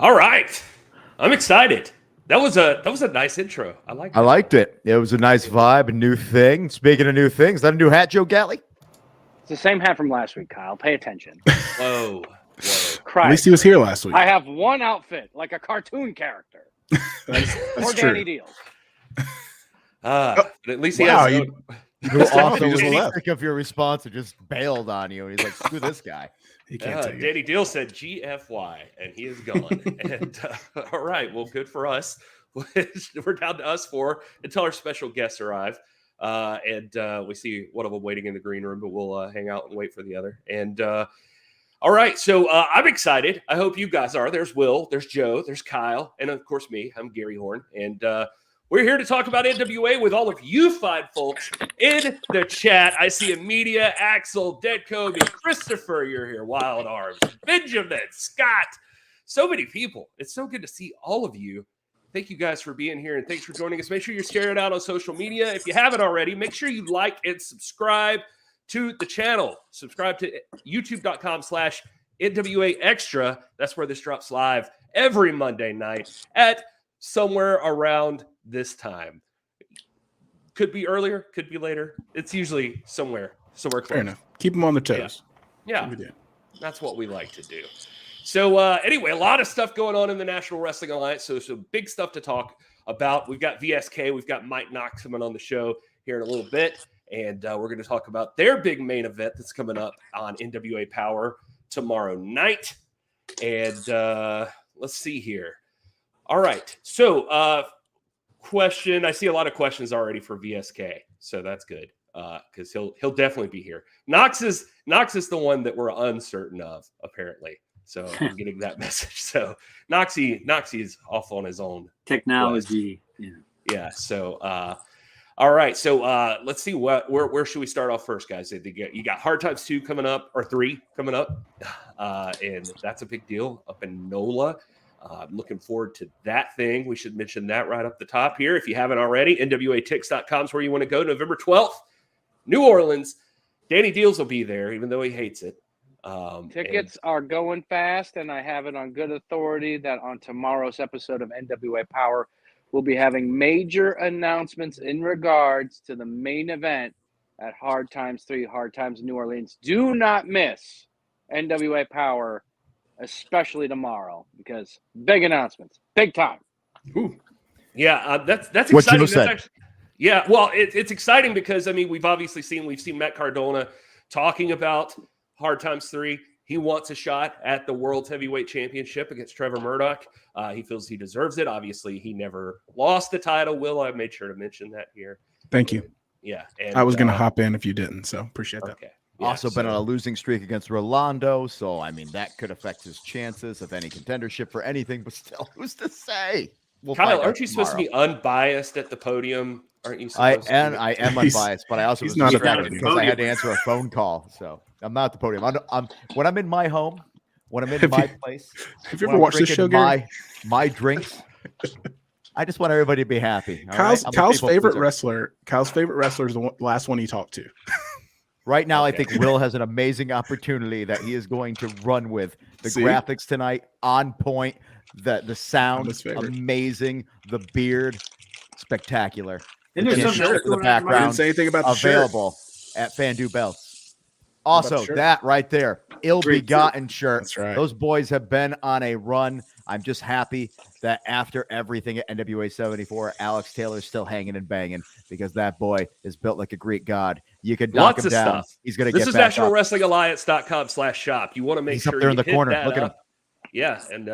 All right. I'm excited. That was a nice intro. I liked it. It was a nice vibe, a new thing. Speaking of new things, is that a new hat, Joe Galli? It's the same hat from last week, Kyle. Pay attention. Whoa. Christ. At least he was here last week. I have one outfit, like a cartoon character. That's or true. Danny Dealz. But at least he Wow, has. Who also just was left. sick of your response and just bailed on you. And he's like, screw this guy. He can't take it. Danny Dealz said GFY, and he is gone. And all right, well, good for us. We're down to us four until our special guests arrive. And we see one of them waiting in the green room, but we'll hang out and wait for the other. And all right, so I'm excited. I hope you guys are. There's Will, there's Joe, there's Kyle, and of course me. I'm Gary Horne, and we're here to talk about NWA with all of you fine folks in the chat. I see Amelia, Axel, Dead Kobe, Christopher, you're here, Wild Arms, Benjamin, Scott, so many people. It's so good to see all of you. Thank you guys for being here, and thanks for joining us. Make sure you're sharing it out on social media. If you haven't already, make sure you like and subscribe to the channel. Subscribe to youtube.com/NWA Extra. That's where this drops live every Monday night at somewhere around this time. Could be earlier, could be later. It's usually somewhere close. Fair enough. Keep them on their toes. Yeah. That's what we like to do. So anyway, a lot of stuff going on in the National Wrestling Alliance. So some big stuff to talk about. We've got VSK. We've got Mike Knox coming on the show here in a little bit. And we're going to talk about their big main event that's coming up on NWA Powerrr tomorrow night. And let's see here. All right. So question. I see a lot of questions already for VSK. So that's good because he'll definitely be here. Knox is the one that we're uncertain of, apparently. So I'm getting that message. So Noxie is off on his own technology. Yeah. So all right. So let's see where should we start off first, guys? You got Hard Times 2 coming up, or 3 coming up, and that's a big deal up in NOLA. I'm looking forward to that thing. We should mention that right up the top here. If you haven't already, NWATix.com is where you want to go. November 12th, New Orleans. Danny Dealz will be there, even though he hates it. Tickets are going fast, and I have it on good authority that on tomorrow's episode of NWA Powerrr, we'll be having major announcements in regards to the main event at Hard Times 3, Hard Times New Orleans. Do not miss NWA Powerrr, especially tomorrow, because big announcements, big time. Ooh. Yeah, that's what exciting. You said. Yeah, well, it's exciting because, I mean, we've seen Matt Cardona talking about Hard Times 3. He wants a shot at the World Heavyweight Championship against Trevor Murdoch. He feels he deserves it. Obviously, he never lost the title. Will, I made sure to mention that here. Thank you. Yeah. And, I was going to hop in if you didn't, so appreciate that. Okay. Also been on a losing streak against Rolando, so I mean that could affect his chances of any contendership for anything. But still, who's to say? Kyle, aren't you supposed to be unbiased at the podium? Aren't you? I am unbiased, but I also was not distracted because I had to answer a phone call. So I'm not at the podium. I'm when I'm in my home, when I'm in my place. Have you ever watched this show, Gary? My drinks. I just want everybody to be happy. Kyle's favorite wrestler. Kyle's favorite wrestler is the last one he talked to. Right now, I think Will has an amazing opportunity that he is going to run with. The graphics tonight on point. The sound amazing. The beard spectacular. And there's some shirt in the background. Didn't say anything about the available at FanDuel Belts. Also, that right there, ill-begotten shirt. That's right. Those boys have been on a run. I'm just happy that after everything at NWA 74, Alex Taylor's still hanging and banging because that boy is built like a Greek god. You can knock him down. Stuff. He's going to get back This is NationalWrestlingAlliance.com/shop. You want to make sure up there in the hit corner. That Look at him. Yeah, and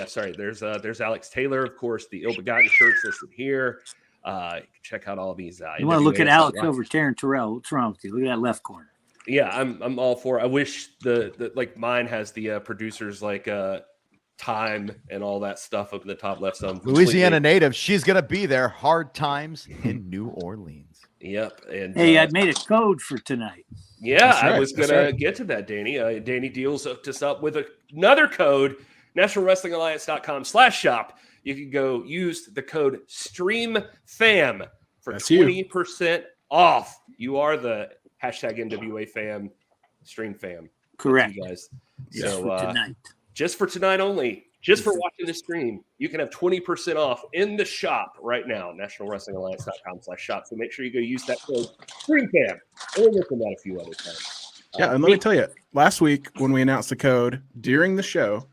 sorry. There's Alex Taylor, of course. The ill-begotten shirts listed here. Check out all these. You want to look at Alex over Taryn Terrell. What's wrong with you? Look at that left corner. Yeah, I'm all for it. I wish the like mine has the producers like time and all that stuff up in the top left. So Louisiana native. She's gonna be there. Hard Times in New Orleans. Yep. And hey, I made a code for tonight. Yeah, I was gonna get to that, Danny. Danny Dealz hooked us up with another code. NationalWrestlingAlliance.com/shop. You can go use the code StreamFam for 20% off. You are the #NWA fam, Stream Fam. Correct. You guys. Just for tonight. Just for tonight only. Just for watching the stream, you can have 20% off in the shop right now, nationalwrestlingalliance.com/shop. So make sure you go use that code StreamCam. And we'll mention that a few other times. Yeah, and let me tell you, last week when we announced the code during the show,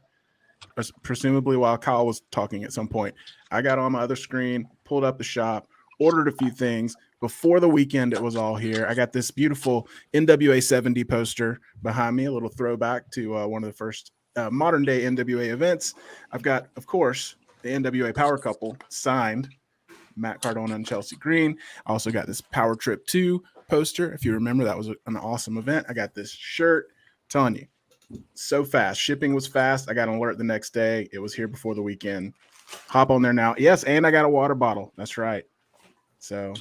presumably while Kyle was talking at some point, I got on my other screen, pulled up the shop, ordered a few things. Before the weekend, it was all here. I got this beautiful NWA 70 poster behind me, a little throwback to one of the first modern day NWA events. I've got, of course, the NWA Power Couple signed, Matt Cardona and Chelsea Green. I also got this Power Trip 2 poster. If you remember, that was an awesome event. I got this shirt. I'm telling you, so fast. Shipping was fast. I got an alert the next day. It was here before the weekend. Hop on there now. Yes, and I got a water bottle. That's right. So,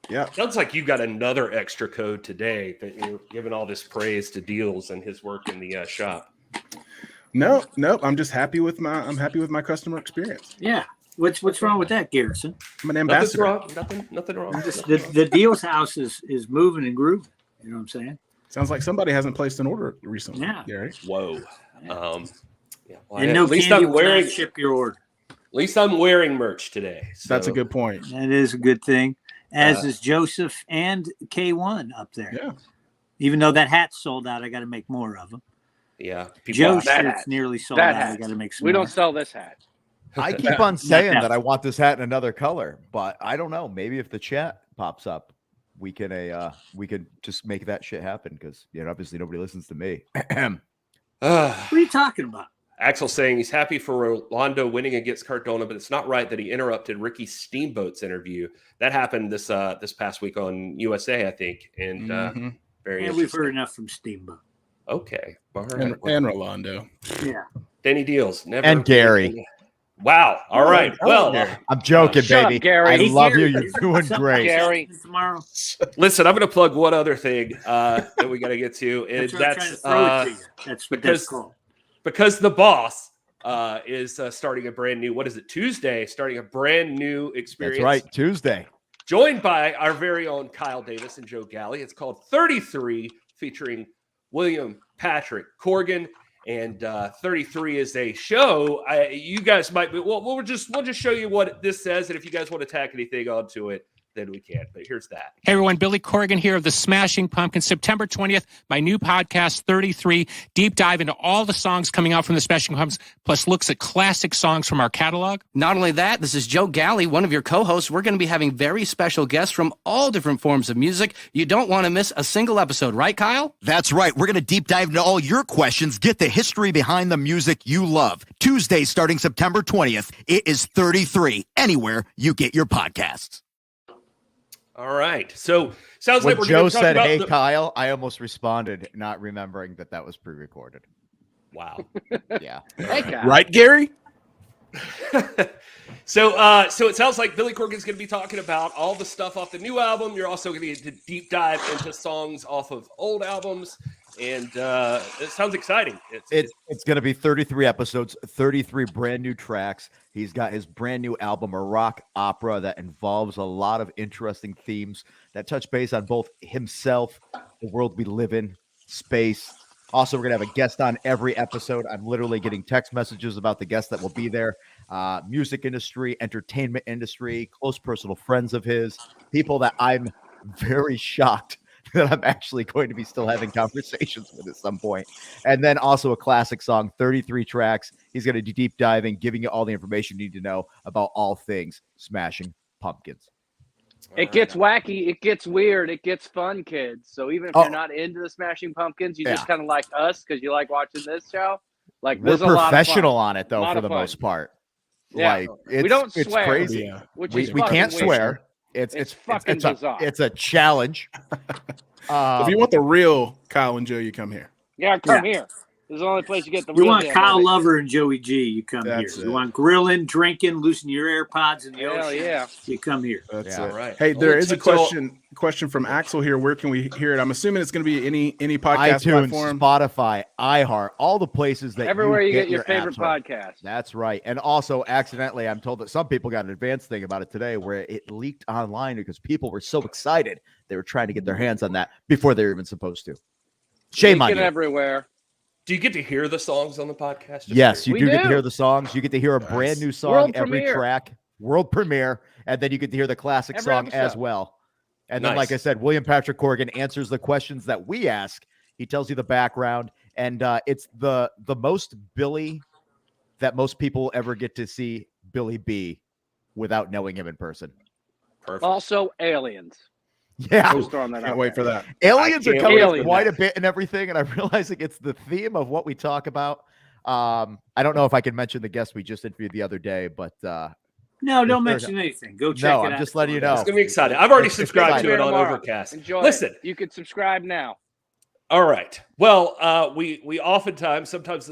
yeah. Sounds like you got another extra code today that you're giving all this praise to Dealz and his work in the shop. No. I'm just happy with my customer experience. Yeah. What's wrong with that, Garrison? I'm an ambassador. Nothing wrong. The Dealz house is moving and grooving. You know what I'm saying? Sounds like somebody hasn't placed an order recently. Yeah. Gary. Whoa. Yeah. Well, And no at least candy I'm will wearing. not ship your order. At least I'm wearing merch today. So. That's a good point. That is a good thing. As is Joseph and K1 up there. Yeah. Even though that hat's sold out, I got to make more of them. Yeah. Joe's that shirt's hat. nearly sold That out. I hat. got to make some We more. don't sell this hat. I keep on saying that. that I want this hat in another color, but I don't know. Maybe if the chat pops up, we can just make that shit happen because obviously nobody listens to me. What are you talking about? Axel saying he's happy for Rolando winning against Cardona, but it's not right that he interrupted Ricky Steamboat's interview. That happened this past week on USA, I think, and very. Yeah, we've heard enough from Steamboat. Okay, all right. And Rolando. Yeah, Danny Dealz never And Gary. Wow. All right. Well, I'm joking, Shut up, baby. Gary. I Hey, love Gary, you. You're doing great. Gary. Tomorrow. listen, I'm going to plug one other thing that we got to get to, and That's what I'm trying to throw it to you. That's what that's called. Because the boss is starting a brand new. What is it? Tuesday, starting a brand new experience. That's right. Tuesday. Joined by our very own Kyle Davis and Joe Galli. It's called 33, featuring William Patrick Corgan. And 33 is a show. You guys might be. Well, we'll just show you what this says, and if you guys want to tack anything onto it, then we can. But here's that. Hey everyone, Billy Corgan here of the Smashing Pumpkins. September 20th, my new podcast, 33, deep dive into all the songs coming out from the Smashing Pumpkins, plus looks at classic songs from our catalog. Not only that, this is Joe Galli, one of your co-hosts. We're going to be having very special guests from all different forms of music. You don't want to miss a single episode, right, Kyle? That's right. We're going to deep dive into all your questions, get the history behind the music you love. Tuesday, starting September 20th, it is 33, anywhere you get your podcasts. All right. So sounds When like we're Joe going to talk said, about "Hey, Kyle," I almost responded, not remembering that was pre-recorded. Wow. Yeah. Hey, guys. Right, Gary? So it sounds like Billy Corgan's going to be talking about all the stuff off the new album. You're also going to deep dive into songs off of old albums, and it sounds exciting. It's going to be 33 episodes, 33 brand new tracks. He's got his brand new album, a rock opera that involves a lot of interesting themes that touch base on both himself, the world we live in, space. Also, we're going to have a guest on every episode. I'm literally getting text messages about the guests that will be there. Music industry, entertainment industry, close personal friends of his, people that I'm very shocked that I'm actually going to be still having conversations with at some point. And then also a classic song, 33 tracks. He's going to do deep diving, giving you all the information you need to know about all things Smashing Pumpkins. It gets wacky. It gets weird. It gets fun, kids. So even if you're not into the Smashing Pumpkins, you just kind of like us because you like watching this show. Like we're there's a lot of fun. professional on it, though, Lot for of the fun. most part. Yeah. Like, We don't it's swear. crazy. Yeah. Which We is can't fucking weird. swear. It's fucking bizarre. It's a challenge. If you want the real Kyle and Joe, you come here. Yeah, come here. This is the only place you get the You real want deal, Kyle baby. Lover and Joey G, you come That's here. it. You want grilling, drinking, loosening your AirPods in the Hell ocean, yeah. you come here. That's Yeah. it. All right. Hey, there Well, is a until- question from Axel here. Where can we hear it? I'm assuming it's going to be any podcast iTunes, platform. Spotify, iHeart, all the places that Everywhere you get your apps favorite from. podcast. That's right. And also, accidentally, I'm told that some people got an advanced thing about it today where it leaked online because people were so excited they were trying to get their hands on that before they were even supposed to. Shame on Leaking you. everywhere. Do you get to hear the songs on the podcast? Yes, you We do get to do. hear the songs. You get to hear a brand new song World every premiere. track, world premiere, and then you get to hear the classic Every song as episode. well. And then, Nice. like I said, William Patrick Corgan answers the questions that we ask. He tells you the background, and it's the most Billy that most people ever get to see Billy be without knowing him in person. Perfect. Also, aliens. Yeah. Just throwing that Can't out wait there. for that. Aliens are can't coming wait up for quite that. a bit and everything, and I'm realizing it's the theme of what we talk about. I don't know if I can mention the guest we just interviewed the other day, but No, don't Sure. mention anything. Go check No, it I'm out. just letting you It's know. going to be exciting. I've already It's subscribed to it on Tomorrow. Overcast. Enjoy Listen. it. You can subscribe now. All right. Well, we oftentimes, sometimes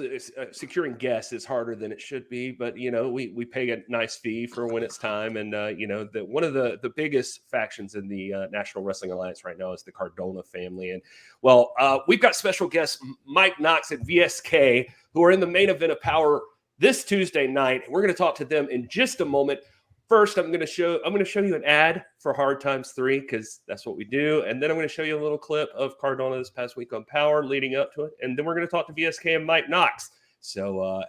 securing guests is harder than it should be, but we pay a nice fee for when it's time, and one of the biggest factions in the National Wrestling Alliance right now is the Cardona family, and we've got special guests Mike Knox and VSK who are in the main event of Powerrr this Tuesday night. We're going to talk to them in just a moment. First, I'm going to show you an ad for Hard Times 3 because that's what we do, and then I'm going to show you a little clip of Cardona this past week on Powerrr leading up to it, and then we're going to talk to VSK and Mike Knox. So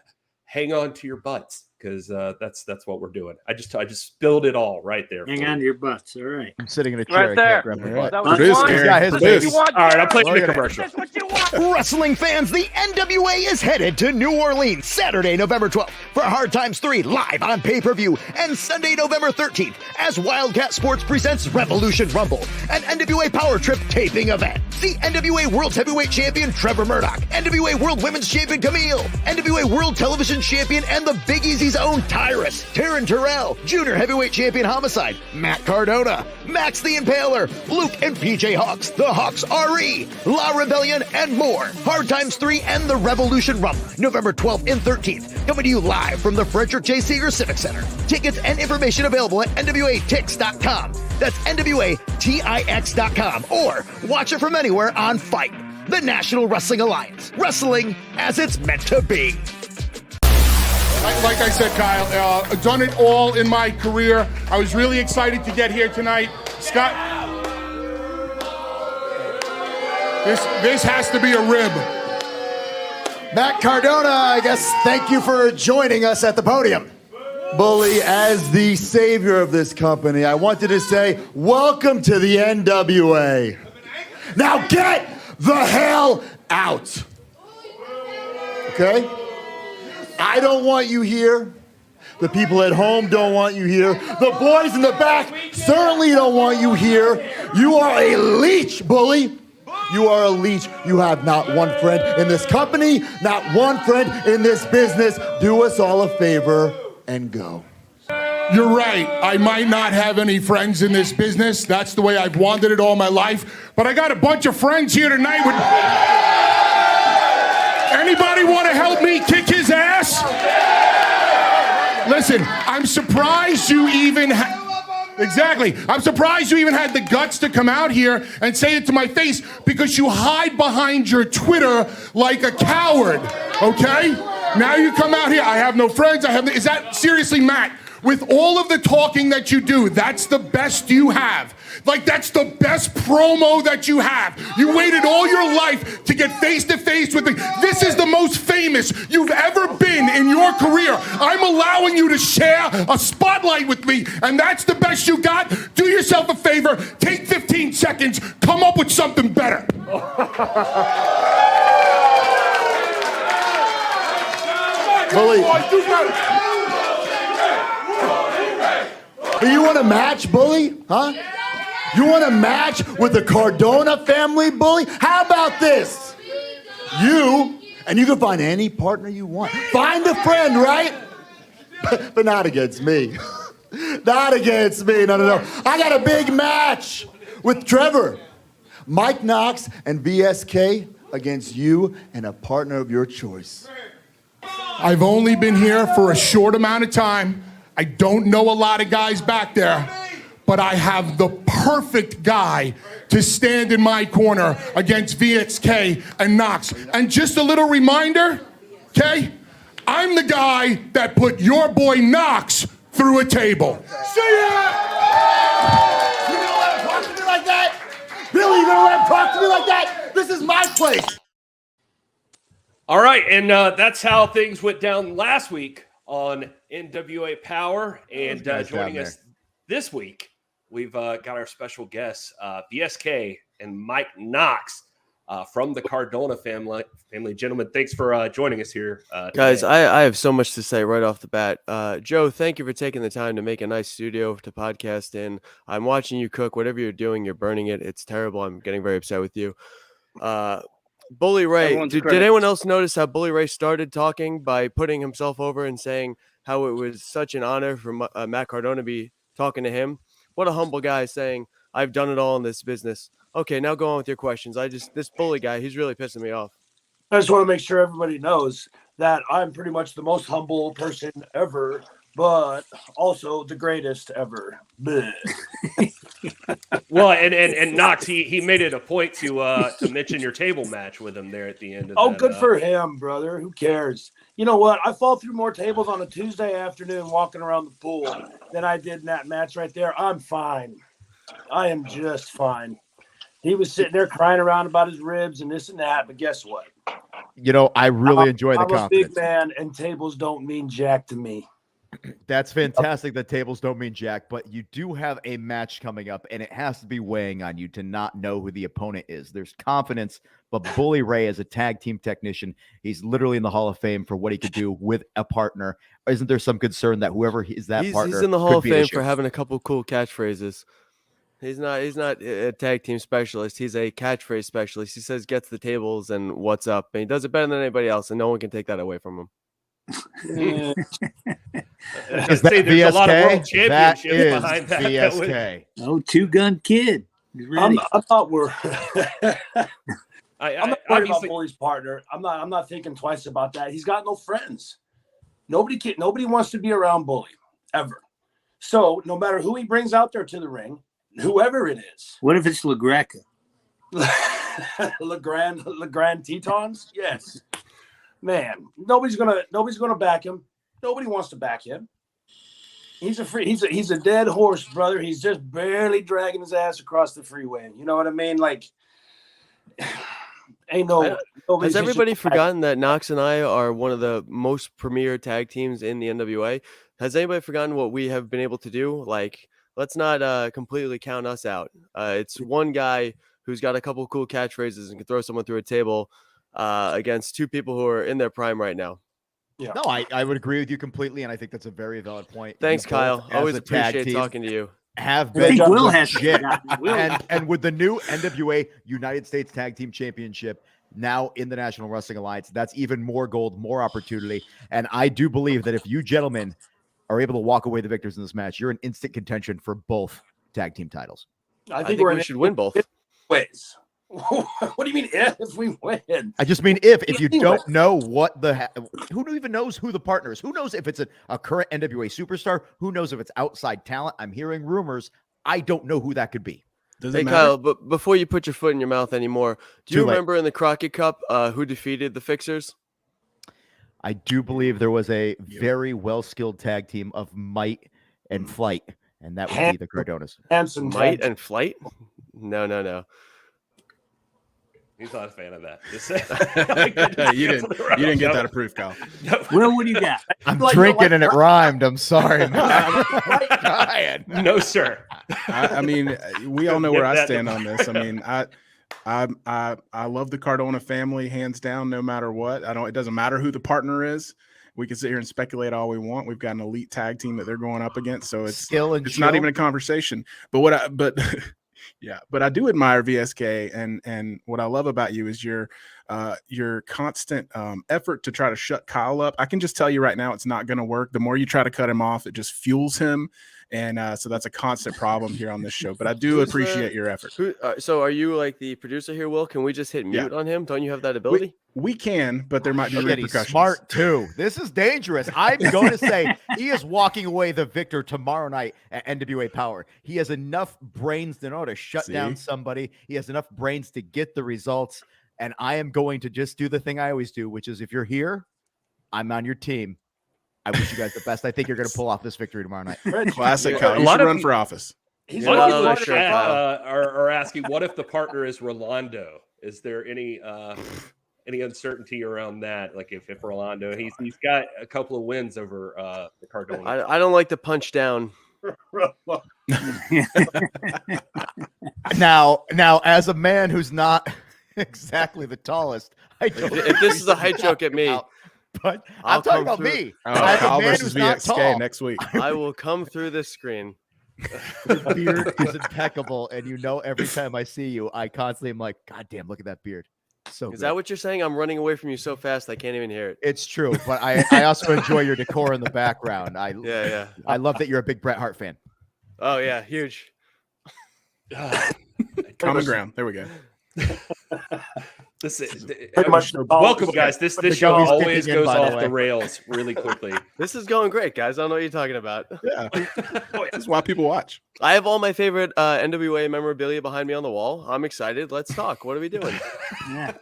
hang on to your butts because that's what we're doing. I just spilled it all right there. Hang on to your butts. All right. I'm sitting in a chair. Right I there. can't grab my All butt. That right. was Produce, fun. Aaron. Yeah, his Produce. You want All right, I'll that? play you Look the at it. commercial. That's what you want. Wrestling fans, the NWA is headed to New Orleans Saturday, November 12th for Hard Times 3 live on pay-per-view and Sunday, November 13th as Wildcat Sports presents Revolution Rumble, an NWA Powerrr Trip taping event. See NWA World Heavyweight Champion Trevor Murdoch, NWA World Women's Champion Camille, NWA World Television Champion and the Big Easy's own Tyrus, Taryn Terrell, Junior Heavyweight Champion Homicide, Matt Cardona, Max the Impaler, Luke and PJ Hawks, the Hawks RE, La Rebellion, and more. Hard Times 3 and the Revolution Rumble, November 12th and 13th, coming to you live from the Frederick J. Seeger Civic Center. Tickets and information available at NWATix.com. That's NWATix.com, or watch it from anywhere on Fight, the National Wrestling Alliance. Wrestling as it's meant to be. Like I said, Kyle, I've done it all in my career. I was really excited to get here tonight. Scott, this has to be a rib. Matt Cardona, I guess, thank you for joining us at the podium. Bully, as the savior of this company, I wanted to say, welcome to the NWA. Now get the hell out. Okay? I don't want you here. The people at home don't want you here. The boys in the back certainly don't want you here. You are a leech, Bully. You are a leech. You have not one friend in this company, not one friend in this business. Do us all a favor and go. You're right. I might not have any friends in this business. That's the way I've wanted it all my life. But I got a bunch of friends here tonight. Anybody want to help me kick his ass? Listen, I'm surprised you even Exactly. I'm surprised you even had the guts to come out here and say it to my face because you hide behind your Twitter like a coward, okay? Now you come out here, I have no friends, is that, seriously, Matt, with all of the talking that you do, that's the best you have. Like, that's the best promo that you have. You waited all your life to get face-to-face with me. This is the most famous you've ever been in your career. I'm allowing you to share a spotlight with me, and that's the best you got? Do yourself a favor, take 15 seconds, come up with something better. Bully. You want a match, Bully? Huh? You want a match with the Cardona family, Bully? How about this? You, and you can find any partner you want. Find a friend, right? But not against me. Not against me, no. I got a big match with Trevor, Mike Knox, and VSK against you and a partner of your choice. I've only been here for a short amount of time. I don't know a lot of guys back there, but I have the perfect guy to stand in my corner against VSK and Knox. And just a little reminder, okay? I'm the guy that put your boy Knox through a table. See ya! You gonna let him talk to me like that? Billy, you gonna let him talk to me like that? This is my place. All right, and that's how things went down last week on NWA Powerrr. And joining us this week, we've got our special guests, VSK and Mike Knox from the Cardona family. Gentlemen, thanks for joining us here. Guys, I have so much to say right off the bat. Joe, thank you for taking the time to make a nice studio to podcast in. I'm watching you cook. Whatever you're doing, you're burning it. It's terrible. I'm getting very upset with you. Bully Ray, did anyone else notice how Bully Ray started talking by putting himself over and saying how it was such an honor for Matt Cardona to be talking to him? What a humble guy saying, I've done it all in this business. Okay, now go on with your questions. This Bully guy, he's really pissing me off. I just want to make sure everybody knows that I'm pretty much the most humble person ever, but also the greatest ever. Well, and Knox, he made it a point to mention your table match with him there at the end. Oh, good for him, brother. Who cares? You know what? I fall through more tables on a Tuesday afternoon walking around the pool than I did in that match right there. I'm fine. I am just fine. He was sitting there crying around about his ribs and this and that, but guess what? You know, I really enjoy the confidence. I'm a big man, and tables don't mean jack to me. That's fantastic that tables don't mean jack, but you do have a match coming up, and it has to be weighing on you to not know who the opponent is. There's confidence, but Bully Ray as a tag team technician, he's literally in the Hall of Fame for what he could do with a partner. Isn't there some concern that whoever is that partner? He's in the Hall of Fame for having a couple cool catchphrases. He's not a tag team specialist. He's a catchphrase specialist. He says gets the tables and what's up, and he does it better than anybody else, and no one can take that away from him. Is that VSK? A lot of world championships that is behind that. VSK. Oh, two-gun kid. I thought we're. I'm not worried about Bully's partner. I'm not thinking twice about that. He's got no friends. Nobody wants to be around Bully ever. So no matter who he brings out there to the ring, whoever it is. What if it's LaGreca? Legrand Tetons? Yes. Man, nobody's gonna back him. Nobody wants to back him. He's a dead horse, brother. He's just barely dragging his ass across the freeway. You know what I mean? Like, has everybody forgotten that Knox and I are one of the most premier tag teams in the NWA? Has anybody forgotten what we have been able to do? Like, let's not completely count us out. It's one guy who's got a couple cool catchphrases and can throw someone through a table against two people who are in their prime right now. Yeah. No, I would agree with you completely, and I think that's a very valid point. Thanks, Kyle. Always appreciate talking to you. Have been Will has and with the new NWA United States Tag Team Championship now in the National Wrestling Alliance, that's even more gold, more opportunity. And I do believe that if you gentlemen are able to walk away the victors in this match, you're in instant contention for both tag team titles. I think we should win both ways. What do you mean if we win? I just mean if you don't know what who even knows who the partner is? Who knows if it's a current NWA superstar? Who knows if it's outside talent? I'm hearing rumors. I don't know who that could be. Hey, Kyle, but before you put your foot in your mouth anymore, do you remember in the Crockett Cup who defeated the Fixers? I do believe there was a very well-skilled tag team of Might and Flight, and that would be the Cardonas. Might and Flight? No. He's not a fan of that. You didn't get that approved, Kyle. Well, what do you got? I'm drinking and it rhymed. I'm sorry, man. No, sir. I mean, we all know where I stand on this. I mean, I love the Cardona family hands down, no matter what. It doesn't matter who the partner is. We can sit here and speculate all we want. We've got an elite tag team that they're going up against, so it's not even a conversation. But I do admire VSK, and what I love about you is your constant effort to try to shut Kyle up. I can just tell you right now, it's not going to work. The more you try to cut him off, it just fuels him, and so that's a constant problem here on this show. But I do appreciate your effort. So are you like the producer here, Will? Can we just hit mute on him? Don't you have that ability? We can, but there might be repercussions. He's smart too. This is dangerous. I'm going to say he is walking away the victor tomorrow night at NWA Powerrr. He has enough brains to know to shut down somebody. He has enough brains to get the results. And I am going to just do the thing I always do, which is if you're here, I'm on your team. I wish you guys the best. I think you're going to pull off this victory tomorrow night. Classic Kyle. You should run for office. A lot of people are asking, what if the partner is Rolando? Is there any any uncertainty around that? Like if Rolando, he's got a couple of wins over the Cardona. I don't like to punch down. Now, as a man who's not exactly the tallest, I don't if this is a height joke at me, but I'm talking about me. As a man who's not tall, next week. I will come through this screen. Your beard is impeccable, and every time I see you, I constantly am like, God damn, look at that beard. So is that what you're saying? I'm running away from you so fast I can't even hear it. It's true, but I also enjoy your decor in the background. I love that you're a big Bret Hart fan. Oh yeah, huge. Common ground. There we go. Welcome, guys. This show always goes off the rails really quickly. This is going great, guys. I don't know what you're talking about. Yeah, that's why people watch. I have all my favorite NWA memorabilia behind me on the wall. I'm excited. Let's talk. What are we doing? Yeah.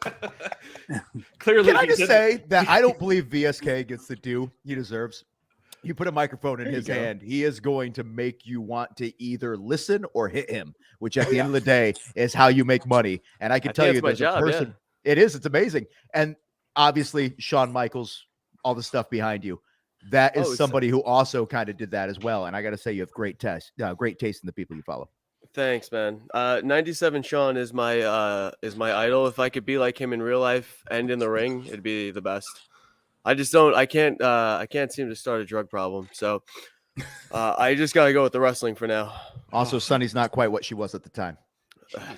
Clearly, can I just say that I don't believe VSK gets the due he deserves. You put a microphone in his hand, he is going to make you want to either listen or hit him, which at the end of the day is how you make money. And I can tell you, there's a person. It is. It's amazing. And obviously, Shawn Michaels, all the stuff behind you. That is somebody who also kind of did that as well. And I got to say, you have great taste in the people you follow. Thanks, man. 97 Shawn is my idol. If I could be like him in real life and in the ring, it'd be the best. I can't seem to start a drug problem. So I just got to go with the wrestling for now. Also, Sunny's not quite what she was at the time.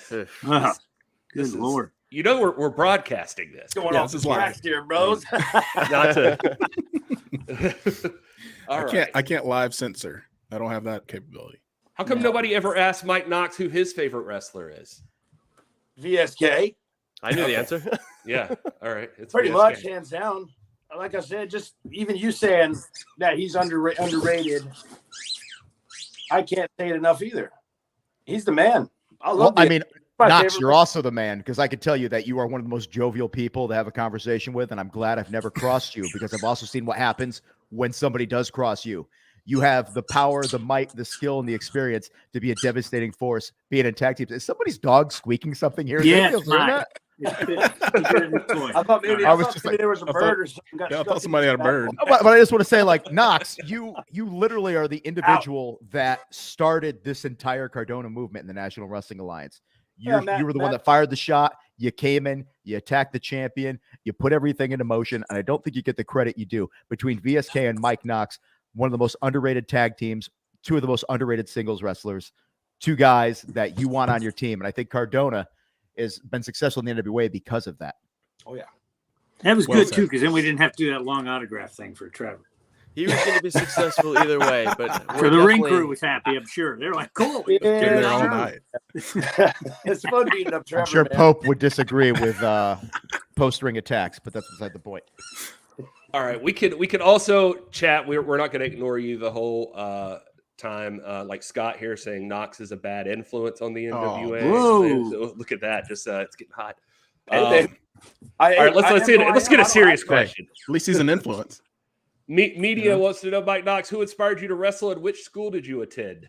Good Lord. We're broadcasting this. Going off the track here, bros. Not to. I can't live censor. I don't have that capability. How come nobody ever asked Mike Knox who his favorite wrestler is? VSK. I knew the answer. Yeah. All right. It's pretty much hands down. Like I said, just even you saying that he's underrated, I can't say it enough either. He's the man. Knox, you're also the man, because I could tell you that you are one of the most jovial people to have a conversation with, and I'm glad I've never crossed you, because I've also seen what happens when somebody does cross you. You have the power, the might, the skill, and the experience to be a devastating force being in tag teams. Is somebody's dog squeaking something here? Yeah, I thought maybe there was a bird or something. I thought somebody had a bird. But I just want to say, like, Knox, you literally are the individual that started this entire Cardona movement in the National Wrestling Alliance. You were the one that fired the shot. You came in, you attacked the champion, you put everything into motion, and I don't think you get the credit you do. Between VSK and Mike Knox, one of the most underrated tag teams, two of the most underrated singles wrestlers, two guys that you want on your team, and I think Cardona has been successful in the NWA because of that. Oh, yeah. That was good, too, because then we didn't have to do that long autograph thing for Trevor. He was going to be successful either way, but so the ring crew was happy, I'm sure. They're like, cool. There all night. It's fun beating up Trevor. I'm sure Pope would disagree with post-ring attacks, but that's beside the point. All right, we could also chat. We're not going to ignore you the whole time. Like Scott here saying Knox is a bad influence on the NWA. Whoa. Look at that! Just it's getting hot. All right, let's get a serious question. At least he's an influence. Media wants to know, Mike Knox, who inspired you to wrestle and which school did you attend?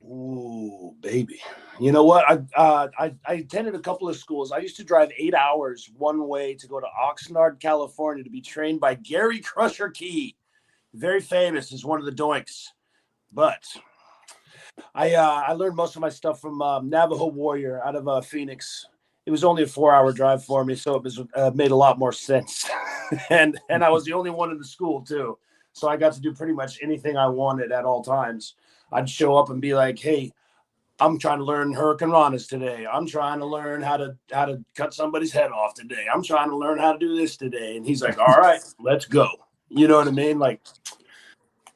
Ooh, baby. You know what? I attended a couple of schools. I used to drive 8 hours one way to go to Oxnard, California to be trained by Gary Crusher Key. Very famous as one of the doinks. But I learned most of my stuff from Navajo Warrior out of Phoenix. It was only a 4-hour drive for me, so it was made a lot more sense. and I was the only one in the school, too. So I got to do pretty much anything I wanted at all times. I'd show up and be like, hey, I'm trying to learn Hurricane Ranas today. I'm trying to learn how to cut somebody's head off today. I'm trying to learn how to do this today. And he's like, all right, let's go. You know what I mean? Like,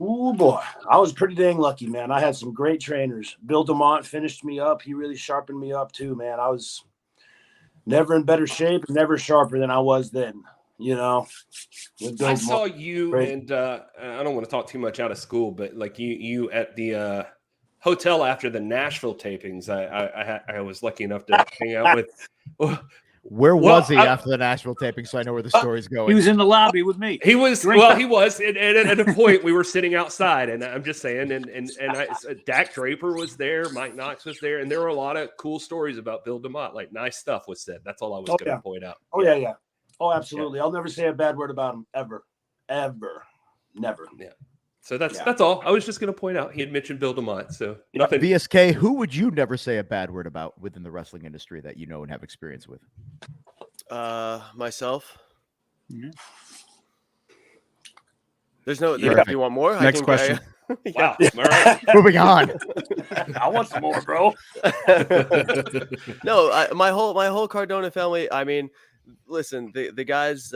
ooh, boy, I was pretty dang lucky, man. I had some great trainers. Bill DeMont finished me up. He really sharpened me up, too, man. I was never in better shape, never sharper than I was then. You know, I saw you, and I don't want to talk too much out of school, but like you at the hotel after the Nashville tapings. I was lucky enough to hang out with. Where was he after the Nashville taping? So I know where the story's going. He was in the lobby with me. He was. He was. And at a point, we were sitting outside, and I'm just saying, and Dak Draper was there, Mike Knox was there, and there were a lot of cool stories about Bill DeMott. Like nice stuff was said. That's all I was going to point out. Oh yeah. Oh, absolutely. I'll never say a bad word about him ever, never. Yeah. So that's all. I was just going to point out he had mentioned Bill DeMott. So nothing. VSK, who would you never say a bad word about within the wrestling industry that you know and have experience with? Myself. Mm-hmm. There's no. If you want more, Next question. Wow. All right. Moving on. I want some more, bro. No, my whole Cardona family. I mean, listen, the guys,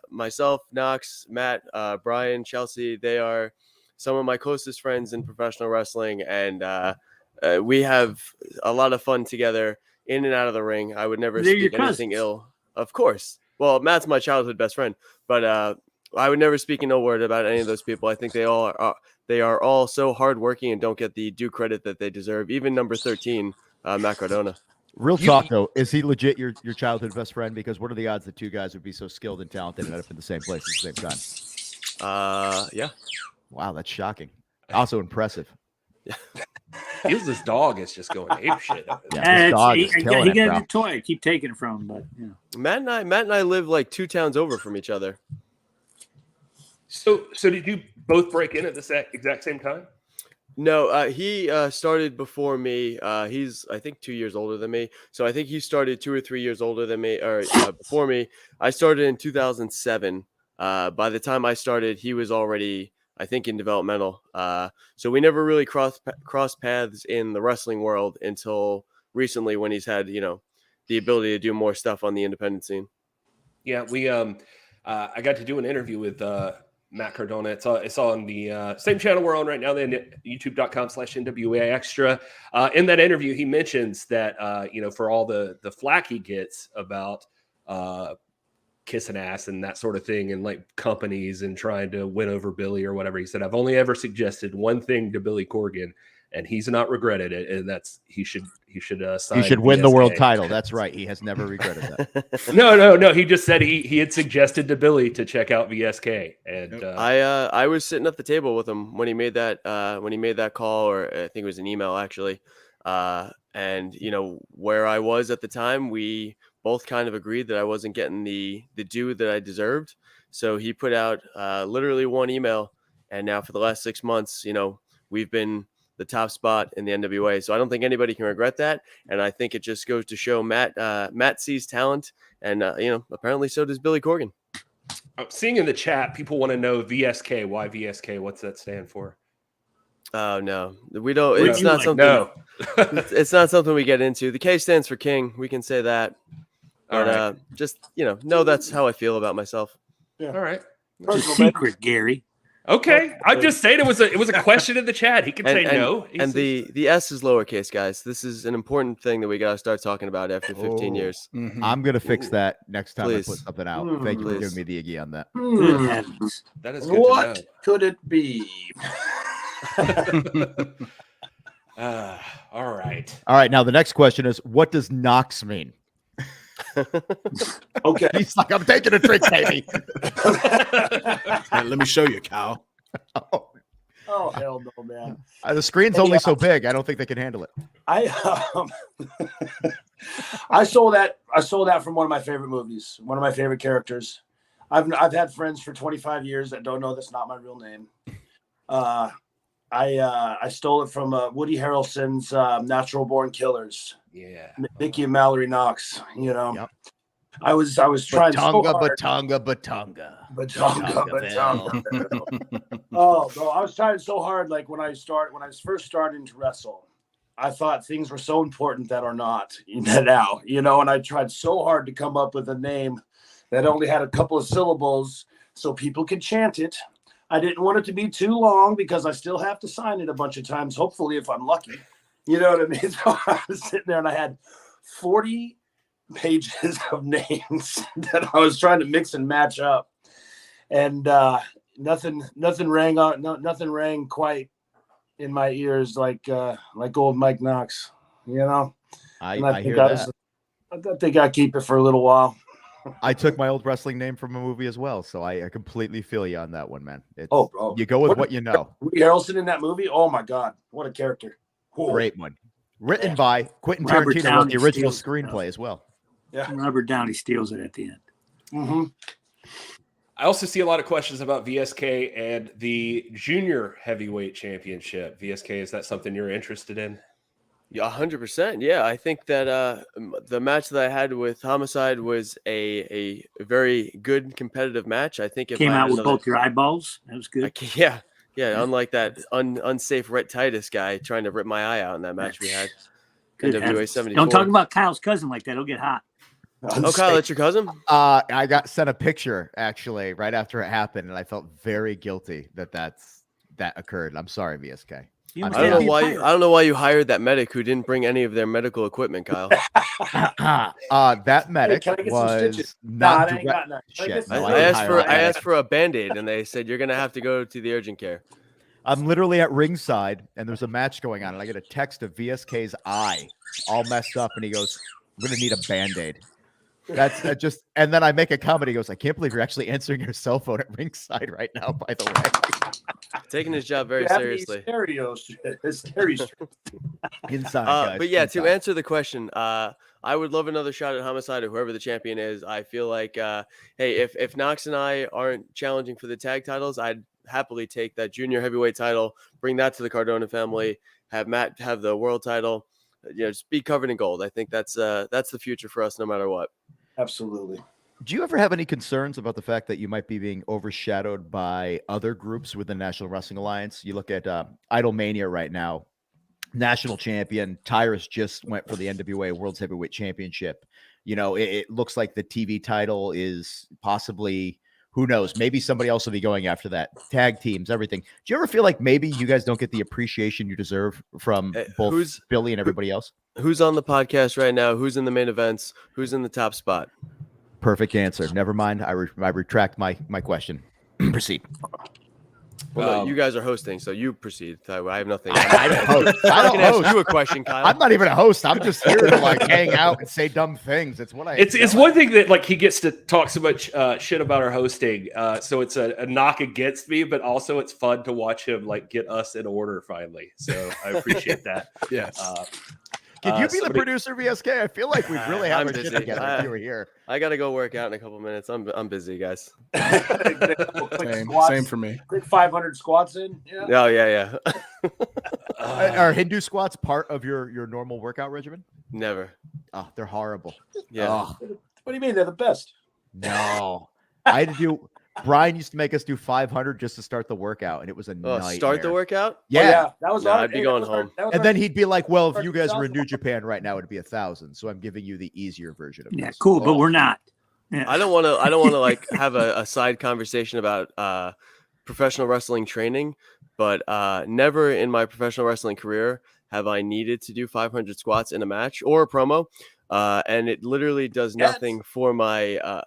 myself, Knox, Matt, Brian, Chelsea, they are some of my closest friends in professional wrestling, and we have a lot of fun together in and out of the ring. I would never speak anything ill, of course. Well, Matt's my childhood best friend, but I would never speak an ill word about any of those people. I think they are all so hardworking and don't get the due credit that they deserve. Even number 13, Matt Cardona. Real talk, though, is he legit your childhood best friend? Because what are the odds that two guys would be so skilled and talented and end up in the same place at the same time? Yeah. Wow, that's shocking. Also impressive. Feels this dog is just going ape shit. Yeah, this dog is killing he it, got bro. a toy. I keep taking it from him, but you know. Matt and I live like 2 towns over from each other. So did you both break in at the exact same time? No, he started before me. He's, I think, 2 years older than me. So I think he started 2 or 3 years older than me, or before me. I started in 2007. By the time I started, he was already, I think, in developmental. So we never really crossed paths in the wrestling world until recently, when he's had, the ability to do more stuff on the independent scene. Yeah, we I got to do an interview with Matt Cardona. It's on the same channel we're on right now, then youtube.com/NWA Extra. In that interview, he mentions that for all the flack he gets about kissing ass and that sort of thing, and like companies and trying to win over Billy or whatever, he said, I've only ever suggested one thing to Billy Corgan, and he's not regretted it, and that's he should sign. He should win the VSK. world title. That's right. He has never regretted that. No. He just said he had suggested to Billy to check out VSK, and I was sitting at the table with him when he made that call, or I think it was an email actually. And where I was at the time, we both kind of agreed that I wasn't getting the due that I deserved. So he put out literally one email, and now for the last 6 months, we've been the top spot in the NWA. So I don't think anybody can regret that. And I think it just goes to show Matt sees talent, and apparently so does Billy Corgan. I'm seeing in the chat, people want to know VSK. Why VSK? What's that stand for? Oh no, we don't. It's not something. No. It's not something we get into. The K stands for King. We can say that. But All right. just no, that's how I feel about myself. Yeah. All right. It's a secret, Gary. Okay, I'm just saying it was a question in the chat. He can say no. And the S is lowercase, guys. This is an important thing that we got to start talking about after 15 years. Mm-hmm. I'm gonna fix that next time Please. I put something out. Thank you for giving me the Iggy on that. That is good What to know. could it be? All right. All right. Now the next question is, what does Knox mean? Okay. He's like, I'm taking a drink, baby. Let me show you, Kyle. Oh hell no, man! The screen's only so big. I don't think they can handle it. I stole that from one of my favorite movies. One of my favorite characters. I've had friends for 25 years that don't know that's not my real name. I stole it from Woody Harrelson's Natural Born Killers. Yeah. Mickey and Mallory Knox. Yep. I was trying so hard. Batonga. Oh, bro, I was trying so hard. Like when I first started to wrestle, I thought things were so important that are not now, and I tried so hard to come up with a name that only had a couple of syllables so people could chant it. I didn't want it to be too long because I still have to sign it a bunch of times, hopefully, if I'm lucky. You know what I mean? So I was sitting there and I had 40 pages of names that I was trying to mix and match up. And nothing rang quite in my ears like old Mike Knox, I hear that. I think I keep it for a little while. I took my old wrestling name from a movie as well, so I completely feel you on that one, man. Bro. You go with what you know. Woody Harrelson in that movie? Oh my God, what a character! Whoa. Great one. Written by Quentin Robert Tarantino, Downey the original steals it, screenplay as well. Yeah, Robert Downey steals it at the end. Mm-hmm. I also see a lot of questions about VSK and the junior heavyweight championship. VSK, is that something you're interested in? Yeah, 100%. Yeah, I think that the match that I had with Homicide was a very good competitive match. I think if Came I out with both your eyeballs. That was good. Yeah, unlike that unsafe Rhett Titus guy trying to rip my eye out in that match we had. Good. NWA 74. Don't talk about Kyle's cousin like that. He'll get hot. Oh, Kyle, that's your cousin? I got sent a picture actually right after it happened, and I felt very guilty that occurred. I'm sorry, VSK. I don't know why you hired that medic who didn't bring any of their medical equipment, Kyle. That medic was not shit. I asked for a Band-Aid, and they said you're gonna have to go to the urgent care. I'm literally at ringside, and there's a match going on, and I get a text of VSK's eye all messed up, and he goes, "I'm gonna need a Band-Aid." And then I make a comment. He goes, "I can't believe you're actually answering your cell phone at ringside right now, by the way." Taking his job very seriously. Inside, but yeah, to answer the question, I would love another shot at Homicide or whoever the champion is. I feel like, hey, if Knox and I aren't challenging for the tag titles, I'd happily take that junior heavyweight title, bring that to the Cardona family, have Matt have the world title, just be covered in gold. I think that's the future for us no matter what. Absolutely. Do you ever have any concerns about the fact that you might be being overshadowed by other groups within the National Wrestling Alliance? You look at Idolmania right now, national champion Tyrus just went for the NWA World's Heavyweight Championship. It looks like the TV title is possibly, who knows, maybe somebody else will be going after that. Tag teams, everything. Do you ever feel like maybe you guys don't get the appreciation you deserve from both Billy and everybody else? Who's on the podcast right now? Who's in the main events? Who's in the top spot? Perfect answer. Never mind. I retract my question. Proceed. Well, no, you guys are hosting, so you proceed. I have nothing. I don't ask you a question, Kyle. I'm not even a host. I'm just here to hang out and say dumb things. It's what I. It's one thing that he gets to talk so much shit about our hosting. So it's a knock against me, but also it's fun to watch him get us in order finally. So I appreciate that. Yes. Can you be the producer, VSK? I feel like we really have our shit together if you were here. I got to go work out in a couple minutes. I'm busy, guys. Same for me. Quick 500 squats in. Yeah. Oh, yeah. Are Hindu squats part of your normal workout regimen? Never. Oh, they're horrible. Yeah. Oh. What do you mean? They're the best. No. I had to do. Brian used to make us do 500 just to start the workout, and it was a nightmare. Start the workout? Yeah. That was I'd be going home. And then he'd be like, well, if you guys were in New Japan right now, it'd be 1,000. So I'm giving you the easier version of this. Yeah, cool, but we're not. Yeah. I don't want to have a side conversation about professional wrestling training, but never in my professional wrestling career have I needed to do 500 squats in a match or a promo. And it literally does nothing for my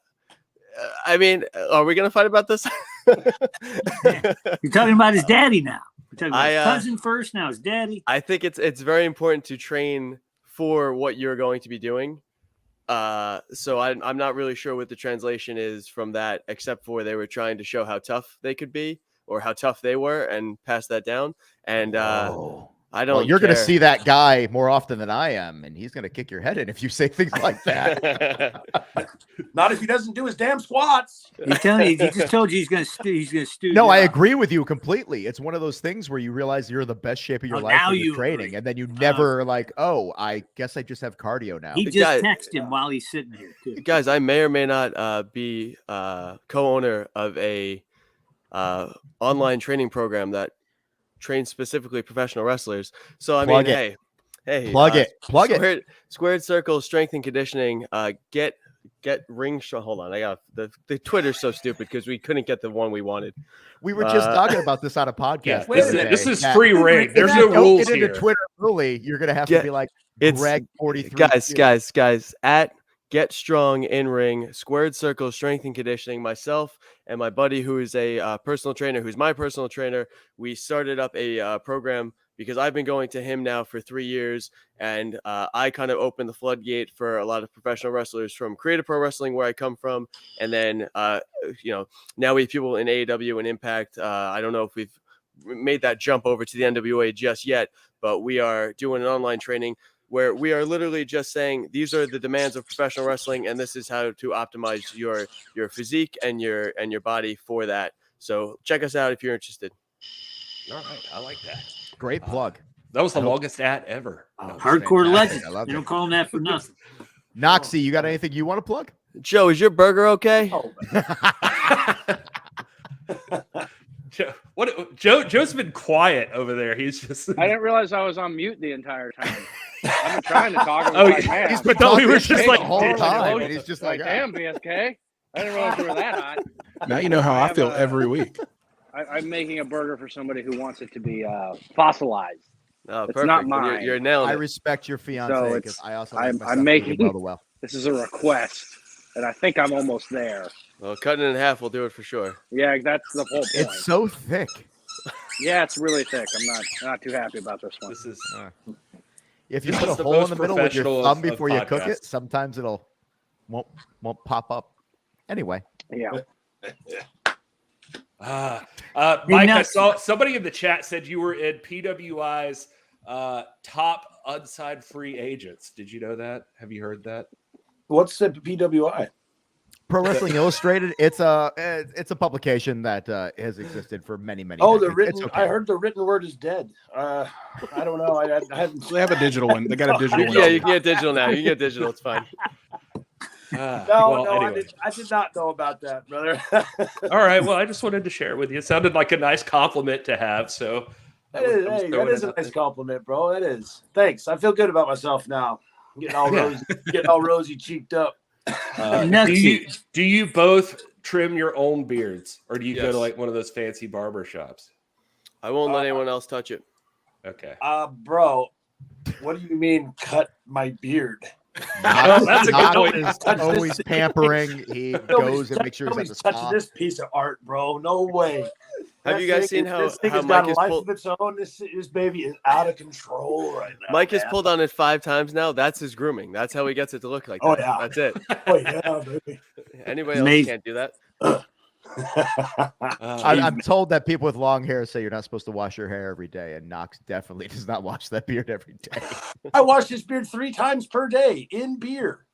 I mean, are we going to fight about this? You're talking about his daddy now. You're talking about his cousin first, now his daddy. I think it's very important to train for what you're going to be doing. So I'm not really sure what the translation is from that, except for they were trying to show how tough they could be or how tough they were and pass that down. And I don't. Well, you're going to see that guy more often than I am, and he's going to kick your head in if you say things like that. Not if he doesn't do his damn squats. He's telling you, he just told you he's going to stew. No, I agree with you completely. It's one of those things where you realize you're in the best shape of your life when you're training, and then you never I guess I just have cardio now. He just texted him while he's sitting here, too. Guys, I may or may not be co-owner of a online training program that trains specifically professional wrestlers. So I mean, hey, plug it. Squared Circle Strength and Conditioning. Get ring. Hold on, I got the Twitter's so stupid because we couldn't get the one we wanted. We were just talking about this on a podcast. This is free ring. There's no rules get here. Into Twitter early, you're gonna have to be like Greg 43. Guys at Get Strong in Ring, Squared Circle Strength and Conditioning. Myself and my buddy, who is a personal trainer, who's my personal trainer, we started up a program because I've been going to him now for 3 years, and I kind of opened the floodgate for a lot of professional wrestlers from Creative Pro Wrestling, where I come from, and then now we have people in AEW and Impact. I don't know if we've made that jump over to the NWA just yet, but we are doing an online training. where we are literally just saying these are the demands of professional wrestling, and this is how to optimize your physique and your body for that. So check us out if you're interested. All right, I like that. Great plug. That was the longest ad ever. Hardcore legend. I love They it. don't call him that for nothing. Noxie, you got anything you want to plug? Joe, is your burger okay? Oh, Joe's been quiet over there. He's just. I didn't realize I was on mute the entire time. I've been trying to talk. Oh, Like, man, he's been thought we were talking just the like whole time, oh, and he's just like, damn, VSK. I didn't realize you were that hot. Now you know how I have feel a- every week. I'm making a burger for somebody who wants it to be fossilized. Oh, It's perfect. not Well, mine. You're nailing I it. respect your So fiance it's- because I also I'm like making- well. This is a request, and I think I'm almost there. Well, cutting it in half will do it for sure. Yeah, that's the whole point. It's so thick. Yeah, it's really thick. I'm not too happy about this one. This is. If you This put a is the hole in most the middle with your professional thumb of before you cook it, podcasts. sometimes it'll won't pop up. Anyway, Yeah. Mike, I saw somebody in the chat said you were in PWI's top unsigned free agents. Did you know that? Have you heard that? What's the PWI? Pro Wrestling Illustrated. It's a publication that has existed for many. Oh, the decades. written. It's okay. I heard the written word is dead. I don't know. I haven't. They have a digital one. They got a digital one. Yeah, you can get digital now. You can get digital. It's fine. Anyway. I did not know about that, brother. All right. Well, I just wanted to share it with you. It sounded like a nice compliment to have. So That is a nice compliment, bro. That is. Thanks. I feel good about myself now. Getting all rosy cheeked up. Do you both trim your own beards, or do you go Yes. to like one of those fancy barber shops? I won't let anyone else touch it. Okay. Bro, what do you mean cut my beard? That's a good Knox point. is always pampering. He goes and makes sure he's at the touching top. this piece of art, bro. No way. Have you guys seen this thing how has got Mike a has life pulled? of its own? This baby is out of control right now. Mike has man. pulled on it 5 times now. That's his grooming. That's how he gets it to look like that. Oh, yeah. That's it. Oh yeah, baby. Anybody else Amazing. can't do that. I'm told that people with long hair say you're not supposed to wash your hair every day, and Knox definitely does not wash that beard every day. I wash his beard 3 times per day in beer.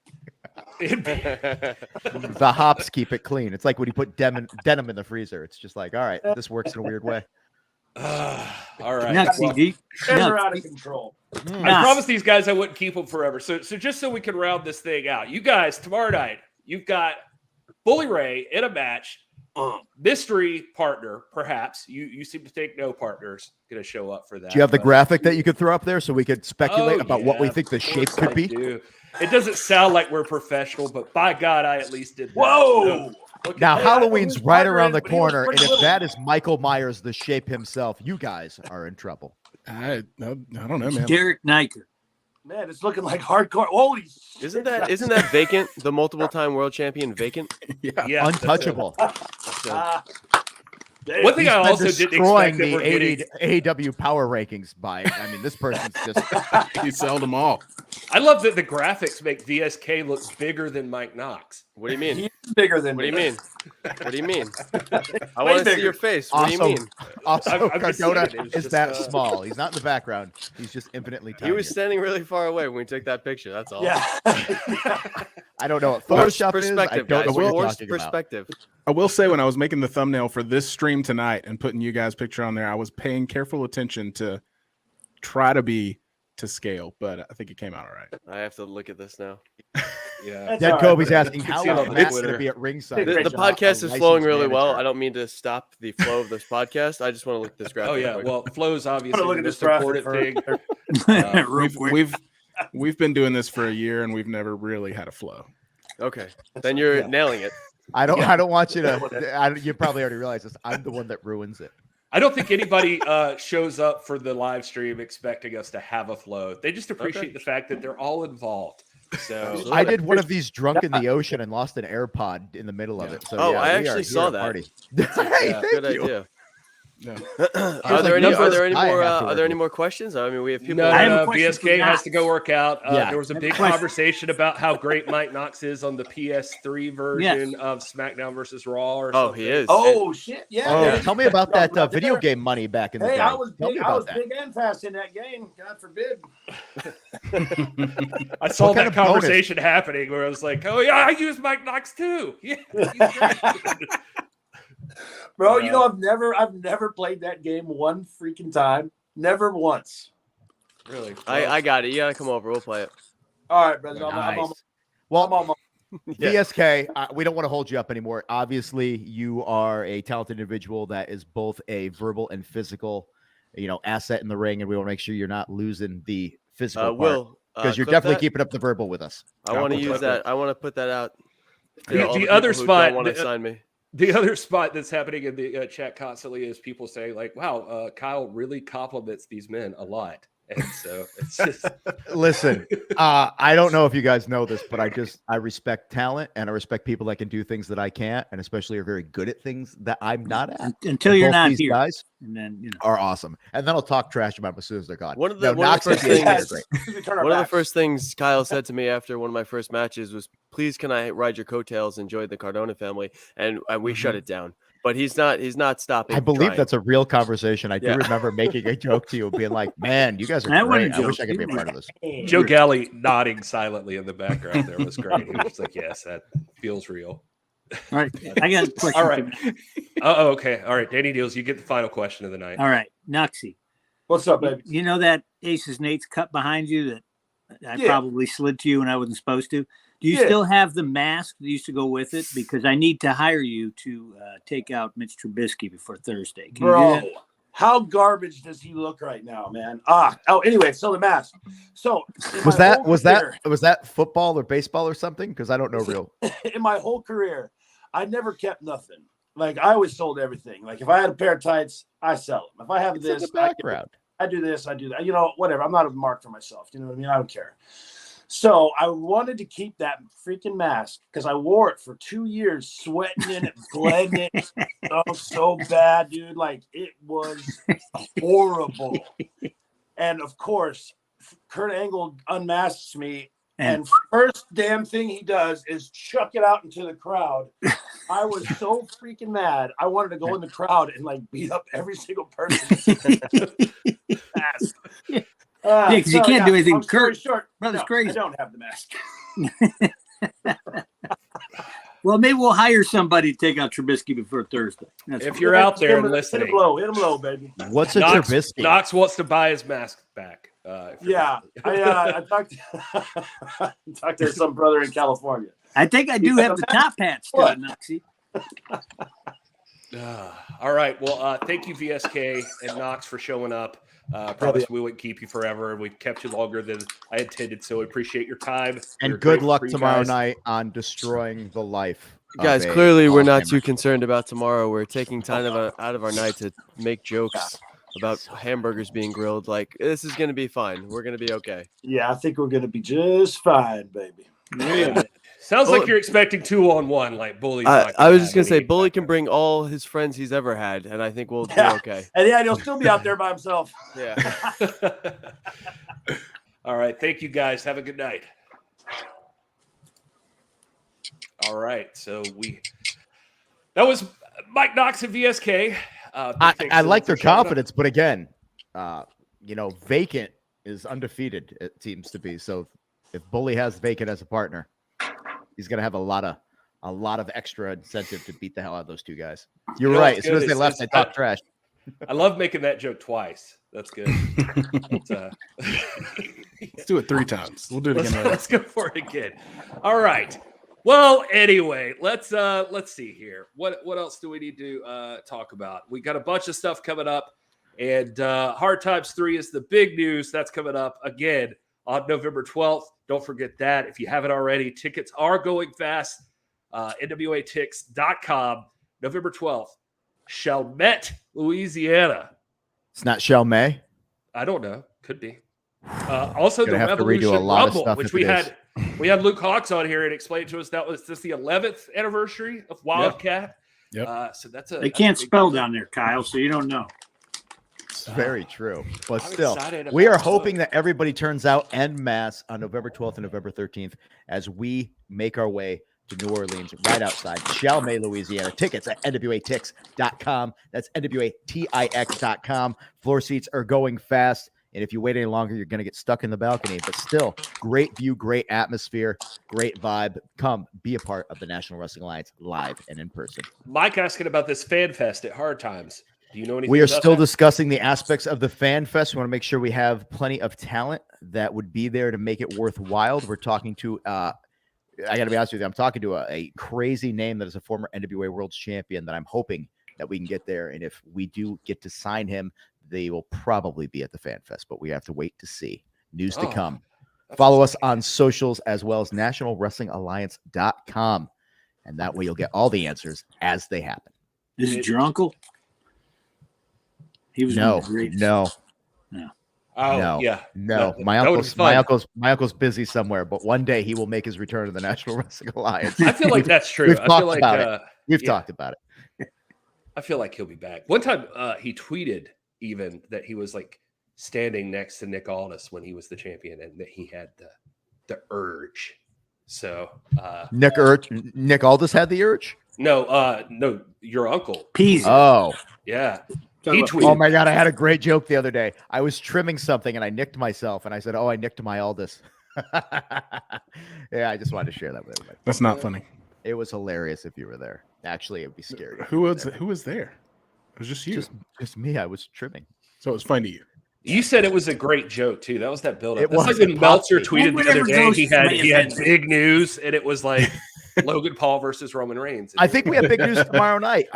The hops keep it clean. It's like when you put denim in the freezer. It's just like, all right, this works in a weird way. All right. Nuts, Well, G. They're Nuts. out of control. I promised these guys I wouldn't keep them forever. So just so we can round this thing out, you guys tomorrow night, you've got Bully Ray in a match. Mystery partner, perhaps. You seem to think no partner's going to show up for that. Do you have the but- graphic that you could throw up there so we could speculate Oh, about what we yeah, think the of shape course could be? I do. It doesn't sound like we're professional, but by God, I at least did that. Whoa! So, look Now at that. Halloween's right around the but he was corner, and pretty if little. that is Michael Myers, the shape himself, you guys are in trouble. I don't know, man. Derek Niker. Man, it's looking like hardcore. Holy shit. Isn't that vacant? The multiple-time world champion vacant? Yeah, that's it. Untouchable. One thing He's I been also didn't destroying expect that we're the getting. AEW Power Rankings by. I mean, this person's just. He sold them all. I love that the graphics make VSK look bigger than Mike Knox. What do you mean? He's bigger than What do you me. mean? What do you mean? I want to see your face. What do you mean? Also, I'm just Cardona saying, it was is just, that small. He's not in the background. He's just infinitely tiny. He was standing really far away when we took that picture. That's all. Yeah. I don't know what Photoshop is. I Perspective, don't guys. know what you're Forced talking about. perspective. I will say, when I was making the thumbnail for this stream tonight and putting you guys' picture on there, I was paying careful attention to try to be to scale, but I think it came out all right. I have to look at this now. Yeah. That's Dead all right, Kobe's but asking can how see it is on Matt Twitter. going to be at ringside. The as a podcast is licensed flowing really well. manager? I don't mean to stop the flow of this podcast. I just want to look at this graphic. Oh yeah. quick. Well, flow's obviously look the at this most important graphic thing. Real quick. We've been doing this for a year and we've never really had a flow. Okay. Then you're nailing it. I don't want you to. You probably already realize this. I'm the one that ruins it. I don't think anybody shows up for the live stream expecting us to have a flow. They just appreciate the fact that they're all involved. So I did one of these drunk in the ocean and lost an AirPod in the middle of it. So Oh, yeah, I we are actually here saw at that. party. Yeah, Hey, Good thank you. idea. Yeah. Are there any more questions? I mean, we have people. No, VSK has to go work out. There was a big question. conversation about how great Mike Knox is on the PS3 version of SmackDown versus Raw. Or something. He is. Oh shit! Yeah. Oh, tell me about that video game money back in the day. I was that. big and fast in that game. God forbid. I saw that conversation happening where I was like, "Oh yeah, I use Mike Knox too." Yeah. Bro, you know, I've never played that game one freaking time. Never once. Really? I got it. You gotta come over. We'll play it. All right, brother. Nice. I'm VSK, we don't want to hold you up anymore. Obviously, you are a talented individual that is both a verbal and physical, asset in the ring, and we want to make sure you're not losing the physical part, because you're definitely keeping up the verbal with us. I want to use that. I want to put that out. The other spot want to sign me. The other spot that's happening in the chat constantly is people saying like, "Wow, Kyle really compliments these men a lot." And so it's just listen. I don't know if you guys know this, but I respect talent, and I respect people that can do things that I can't, and especially are very good at things that I'm not at. Until you're not these here, guys and then are awesome, and then I'll talk trash about them as soon as they're gone. One of the first things Kyle said to me after one of my first matches was, "Please, can I ride your coattails? Enjoy the Cardona family," and we shut it down. But he's not stopping. I believe that's a real conversation. I do remember making a joke to you, being like, "Man, you guys are great. I wish I could be a part of this." Joe Galli nodding silently in the background there was great. He was like, "Yes, that feels real." All right, I got a question. All right. Okay. All right, Danny Dealz, you get the final question of the night. All right, Noxie. What's up, baby? You know that Aces Nate's cut behind you that I probably slid to you when I wasn't supposed to? Do you still have the mask that used to go with it? Because I need to hire you to take out Mitch Trubisky before Thursday. Can Bro, you do that? how garbage does he look right now, man? Anyway, so the mask. So was that football or baseball or something? Because I don't know real. In my whole career, I never kept nothing. Like I always sold everything. Like if I had a pair of tights, I sell them. If I have this, I do this, I do that. Whatever. I'm not a mark for myself. You know what I mean? I don't care. So I wanted to keep that freaking mask because I wore it for 2 years, sweating in it, bleeding it. So bad, dude. Like it was horrible. And of course, Kurt Angle unmasks me. And first damn thing he does is chuck it out into the crowd. I was so freaking mad. I wanted to go in the crowd and like beat up every single person. Because you can't do anything. Kurt, brother's crazy. I don't have the mask. Well, maybe we'll hire somebody to take out Trubisky before Thursday. If you're out there and listening, hit him low, baby. What's a Trubisky? Knox wants to buy his mask back. I talked to some brother in California. I think I do have the top hat still, Noxie. All right. Well, thank you, VSK and Knox, for showing up. Promise we wouldn't keep you forever, and we've kept you longer than I intended. So we appreciate your time. And good luck tomorrow night on destroying the life. Guys, clearly we're not too concerned about tomorrow. We're taking time out of our night to make jokes about hamburgers being grilled. Like, this is going to be fine. We're going to be okay. Yeah, I think we're going to be just fine, baby. Yeah. Sounds like you're expecting 2-on-1, like Bully. I was just going to say, Bully can bring all his friends he's ever had, and I think we'll be okay. And he'll still be out there by himself. Yeah. All right. Thank you, guys. Have a good night. All right. So that was Mike Knox and VSK. I like their confidence, but again, Vacant is undefeated, it seems to be. So if Bully has Vacant as a partner, he's going to have a lot of extra incentive to beat the hell out of those two guys. You're right. As soon as they left, they talked trash. I love making that joke twice. That's good. Let's do it 3 times. We'll do it again. Let's go for it again. All right. Well, anyway, let's see here. What else do we need to talk about? We got a bunch of stuff coming up, and Hard Times 3 is the big news. That's coming up again on November 12th. Don't forget that. If you haven't already, tickets are going fast. NWATix.com, November 12th. Chalmette, Louisiana. It's not Chalmette? I don't know. Could be. Also, the have Revolution to redo a lot Rumble, of stuff which we had Luke Hawks on here and explained to us that was just the 11th anniversary of Wildcat. Yep. So they can't spell down there, Kyle, so you don't know. It's very true. But I'm still, excited we are about hoping that everybody turns out en masse on November 12th and November 13th as we make our way to New Orleans, right outside Chalmette, Louisiana. Tickets at NWATix.com. That's NWATix.com. Floor seats are going fast. And if you wait any longer, you're going to get stuck in the balcony. But still, great view, great atmosphere, great vibe. Come be a part of the National Wrestling Alliance live and in person. Mike asking about this fan fest at Hard Times. Do you know anything? We are about still that? discussing the aspects of the fan fest. We want to make sure we have plenty of talent that would be there to make it worthwhile. We're talking to, I got to be honest with you, I'm talking to a crazy name that is a former NWA World Champion that I'm hoping that we can get there. And if we do get to sign him, they will probably be at the fan fest, but we have to wait to see. News to come. Follow us on socials as well as nationalwrestlingalliance.com. And that way you'll get all the answers as they happen. Is it your uncle? He was No. Oh, no, yeah. no. That My would be fun. uncle's busy somewhere, but one day he will make his return to the National Wrestling Alliance. I feel like that's true. We've I talked feel like about it. We've yeah. talked about it. I feel like he'll be back. One time he tweeted even that he was like standing next to Nick Aldis when he was the champion and that he had the urge. So Nick Aldis had the urge? No, your uncle. Peasy. Oh. Yeah. He tweeted. Oh my God, I had a great joke the other day. I was trimming something and I nicked myself and I said, "Oh, I nicked my Aldis." Yeah, I just wanted to share that with everybody. That's not funny. It was hilarious if you were there. Actually, it would be scary. Who was there? It was just you. Just me. I was trimming. So it was funny to you. You said it was a great joke too. That was that build-up. It That's was. like when It Meltzer popped tweeted me. the other day. He had event. big news, and it was like Logan Paul versus Roman Reigns. I think we have big news tomorrow night.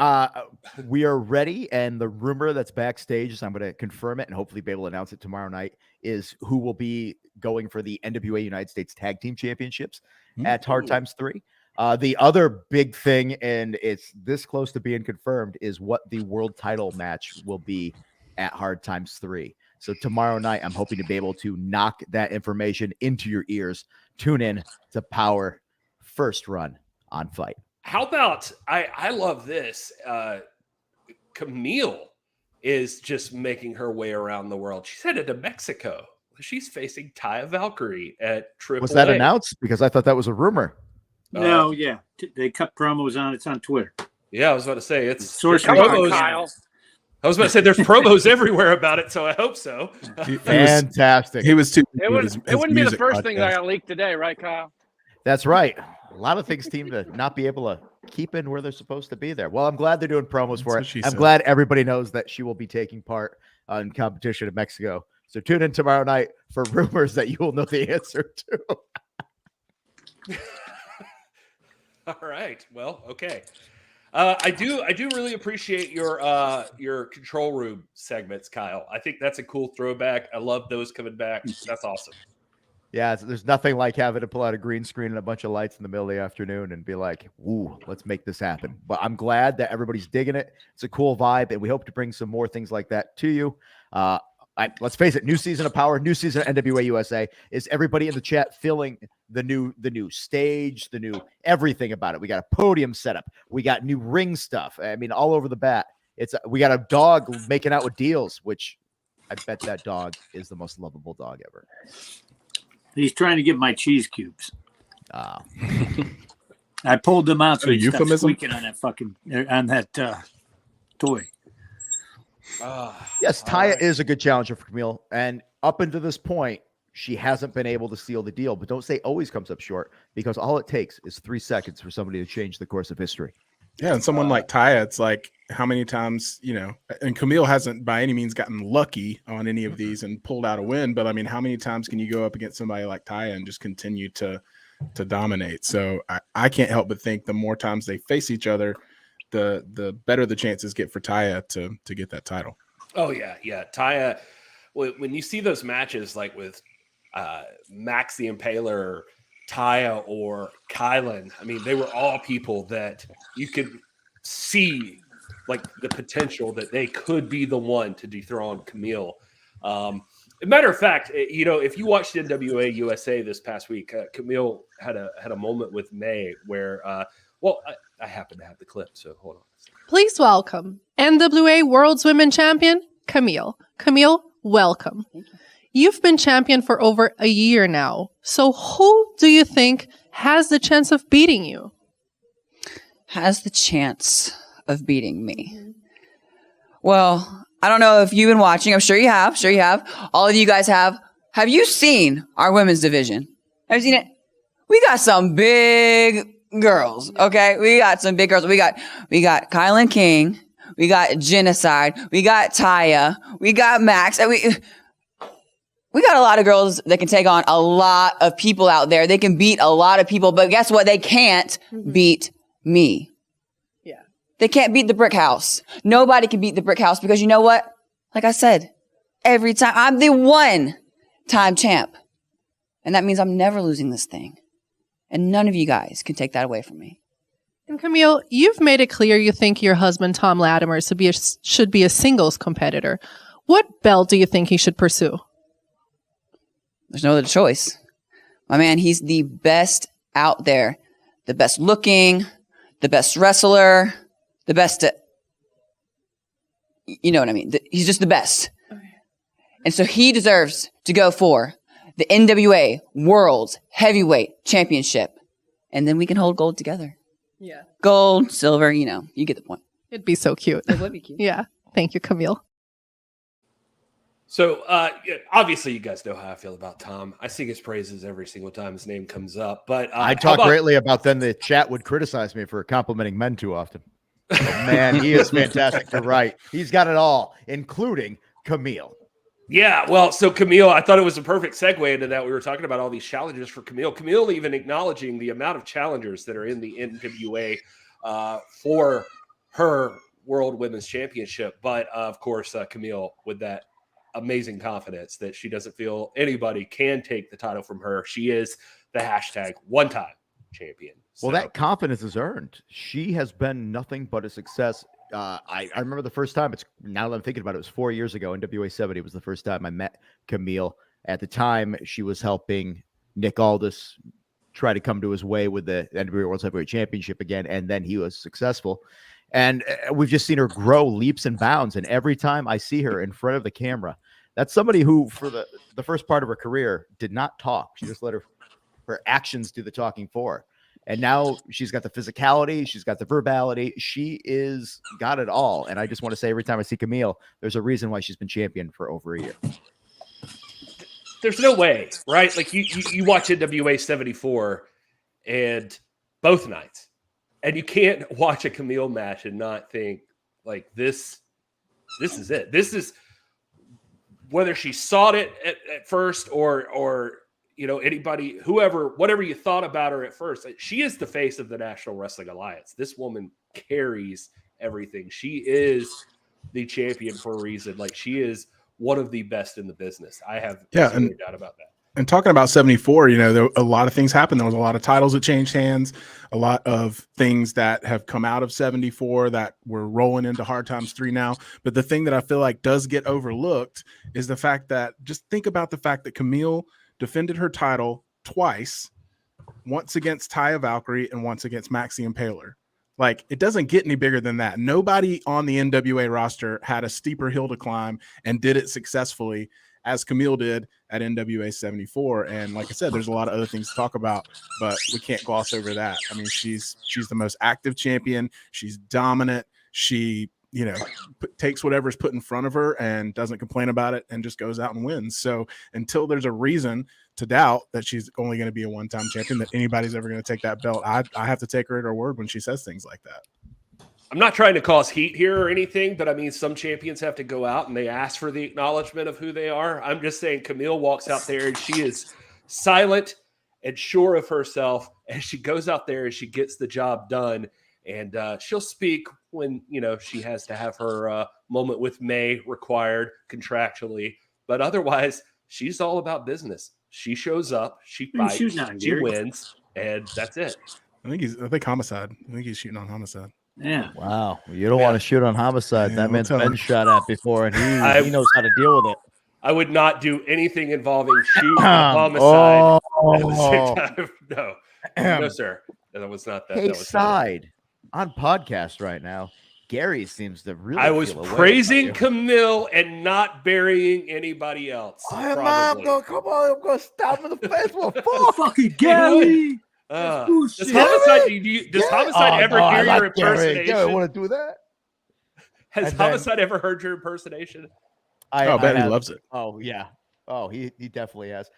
We are ready, and the rumor that's backstage is I'm going to confirm it and hopefully be able to announce it tomorrow night is who will be going for the NWA United States Tag Team Championships at Hard Times 3. The other big thing, and it's this close to being confirmed, is what the world title match will be at Hard Times 3. So tomorrow night, I'm hoping to be able to knock that information into your ears. Tune in to Powerrr first run on Fight. How about I love this. Camille is just making her way around the world. She's headed to Mexico. She's facing Taya Valkyrie at Triple Was that A. announced? Because I thought that was a rumor. No, yeah. They cut promos on. It's on Twitter. Yeah, I was about to say it's Source promos. Kyle. I was about to say there's promos everywhere about it, so I hope so. Fantastic. He was too. It wouldn't be the first thing that got leaked today, right, Kyle? That's right. A lot of things seem to not be able to keep in where they're supposed to be there. Well, I'm glad they're doing promos for it. I'm glad everybody knows that she will be taking part in competition in Mexico. So tune in tomorrow night for rumors that you will know the answer to. All right. Well, okay. I do really appreciate your control room segments, Kyle. I think that's a cool throwback. I love those coming back. That's awesome. Yeah, there's nothing like having to pull out a green screen and a bunch of lights in the middle of the afternoon and be like, "Ooh, let's make this happen." But I'm glad that everybody's digging it. It's a cool vibe, and we hope to bring some more things like that to you. Let's face it, new season of Powerrr, new season of NWA USA. Is everybody in the chat feeling the new stage, the new everything about it? We got a podium setup. We got new ring stuff. I mean, all over the bat. We got a dog making out with Dealz, which I bet that dog is the most lovable dog ever. He's trying to get my cheese cubes. I pulled them out so he stopped squeaking on that toy. Yes, Taya is a good challenger for Camille, and up until this point, she hasn't been able to seal the deal. But don't say always comes up short, because all it takes is 3 seconds for somebody to change the course of history. Yeah, and someone like Taya, it's like how many times, and Camille hasn't by any means gotten lucky on any of these and pulled out a win, but I mean, how many times can you go up against somebody like Taya and just continue to dominate? So I can't help but think the more times they face each other, the better the chances get for Taya to get that title. Oh yeah. Taya, when you see those matches like with Max the Impaler, Taya, or Kylan, I mean, they were all people that you could see like the potential that they could be the one to dethrone Camille. As a matter of fact, if you watched NWA USA this past week, Camille had a moment with May where, I happen to have the clip, so hold on. Please welcome NWA World's Women Champion, Camille. Camille, welcome. You've been champion for over a year now. So who do you think has the chance of beating you? Has the chance of beating me? Well, I don't know if you've been watching. I'm sure you have. Sure you have. All of you guys have. Have you seen our women's division? Have you seen it? We got some big girls, okay? We got some big girls. We got Kylan King. We got Genocide. We got Taya. We got Max. And we got a lot of girls that can take on a lot of people out there. They can beat a lot of people, but guess what? They can't beat me. Yeah. They can't beat the brick house. Nobody can beat the brick house because you know what? Like I said, every time I'm the one-time champ. And that means I'm never losing this thing. And none of you guys can take that away from me. And Camille, you've made it clear you think your husband, Tom Latimer, should be a singles competitor. What belt do you think he should pursue? There's no other choice. My man, he's the best out there. The best looking, the best wrestler, the best you know what I mean? He's just the best. Okay. And so he deserves to go for the NWA World's Heavyweight Championship. And then we can hold gold together. Yeah. Gold, silver, you know, you get the point. It'd be so cute. It would be cute. Yeah. Thank you, Camille. So obviously you guys know how I feel about Tom. I sing his praises every single time his name comes up. But I talk greatly about then the chat would criticize me for complimenting men too often. But man, he is fantastic. You're right. He's got it all, including Camille. Yeah, well, so Camille, I thought it was a perfect segue into that. We were talking about all these challenges for Camille. Camille even acknowledging the amount of challengers that are in the NWA for her World Women's Championship. But of course, Camille with that amazing confidence that she doesn't feel anybody can take the title from her. She is the hashtag one-time champion. Well, that confidence is earned. She has been nothing but a success. I remember the first time, now that I'm thinking about it, it was 4 years ago. NWA 70 was the first time I met Camille. At the time, she was helping Nick Aldis try to come to his way with the NWA World Heavyweight Championship again, and then he was successful. And we've just seen her grow leaps and bounds. And every time I see her in front of the camera, that's somebody who, for the first part of her career, did not talk. She just let her actions do the talking for her. And now she's got the physicality. She's got the verbality. She is got it all. And I just want to say every time I see Camille, there's a reason why she's been champion for over a year. There's no way, right? Like you watch NWA 74 and both nights, and you can't watch a Camille match and not think like this is it. This is whether she sought it at first or you know, anybody, whoever, whatever you thought about her at first, she is the face of the National Wrestling Alliance. This woman carries everything. She is the champion for a reason. Like, she is one of the best in the business. I have no doubt about that. And talking about 74, you know, a lot of things happened. There was a lot of titles that changed hands, a lot of things that have come out of 74 that we're rolling into Hard Times 3 now. But the thing that I feel like does get overlooked is the fact that, just think about the fact that Camille defended her title twice, once against Taya Valkyrie and once against Maxie Impaler. Like, it doesn't get any bigger than that. Nobody on the NWA roster had a steeper hill to climb and did it successfully as Camille did at NWA 74. And like I said, there's a lot of other things to talk about, but we can't gloss over that. I mean, she's the most active champion. She's dominant. She, you know, takes whatever's put in front of her and doesn't complain about it and just goes out and wins. So until there's a reason to doubt that she's only going to be a one-time champion, that anybody's ever going to take that belt, I have to take her at her word when she says things like that. I'm not trying to cause heat here or anything, but I mean, some champions have to go out and they ask for the acknowledgement of who they are. I'm just saying Camille walks out there and she is silent and sure of herself, and she goes out there and she gets the job done. And she'll speak when, you know, she has to have her moment with May required contractually. But otherwise, she's all about business. She shows up, she fights, she wins, and that's it. I think homicide. I think he's shooting on homicide. Yeah. Wow. You don't want to shoot on homicide. That man's been shot at before, and he knows how to deal with it. I would not do anything involving shooting homicide at the same time. No, sir. That was not that. Hey, that was side. on podcast right now, Gary seems to really. I was feel away praising Camille and not burying anybody else. I'm probably. come on, I'm gonna stab him in the face with a fork. Fucking Galli. Does Homicide ever hear your impersonation? Gary, want to do that? Has Homicide ever heard your impersonation? I bet he loves it. Oh yeah. Oh, he definitely has.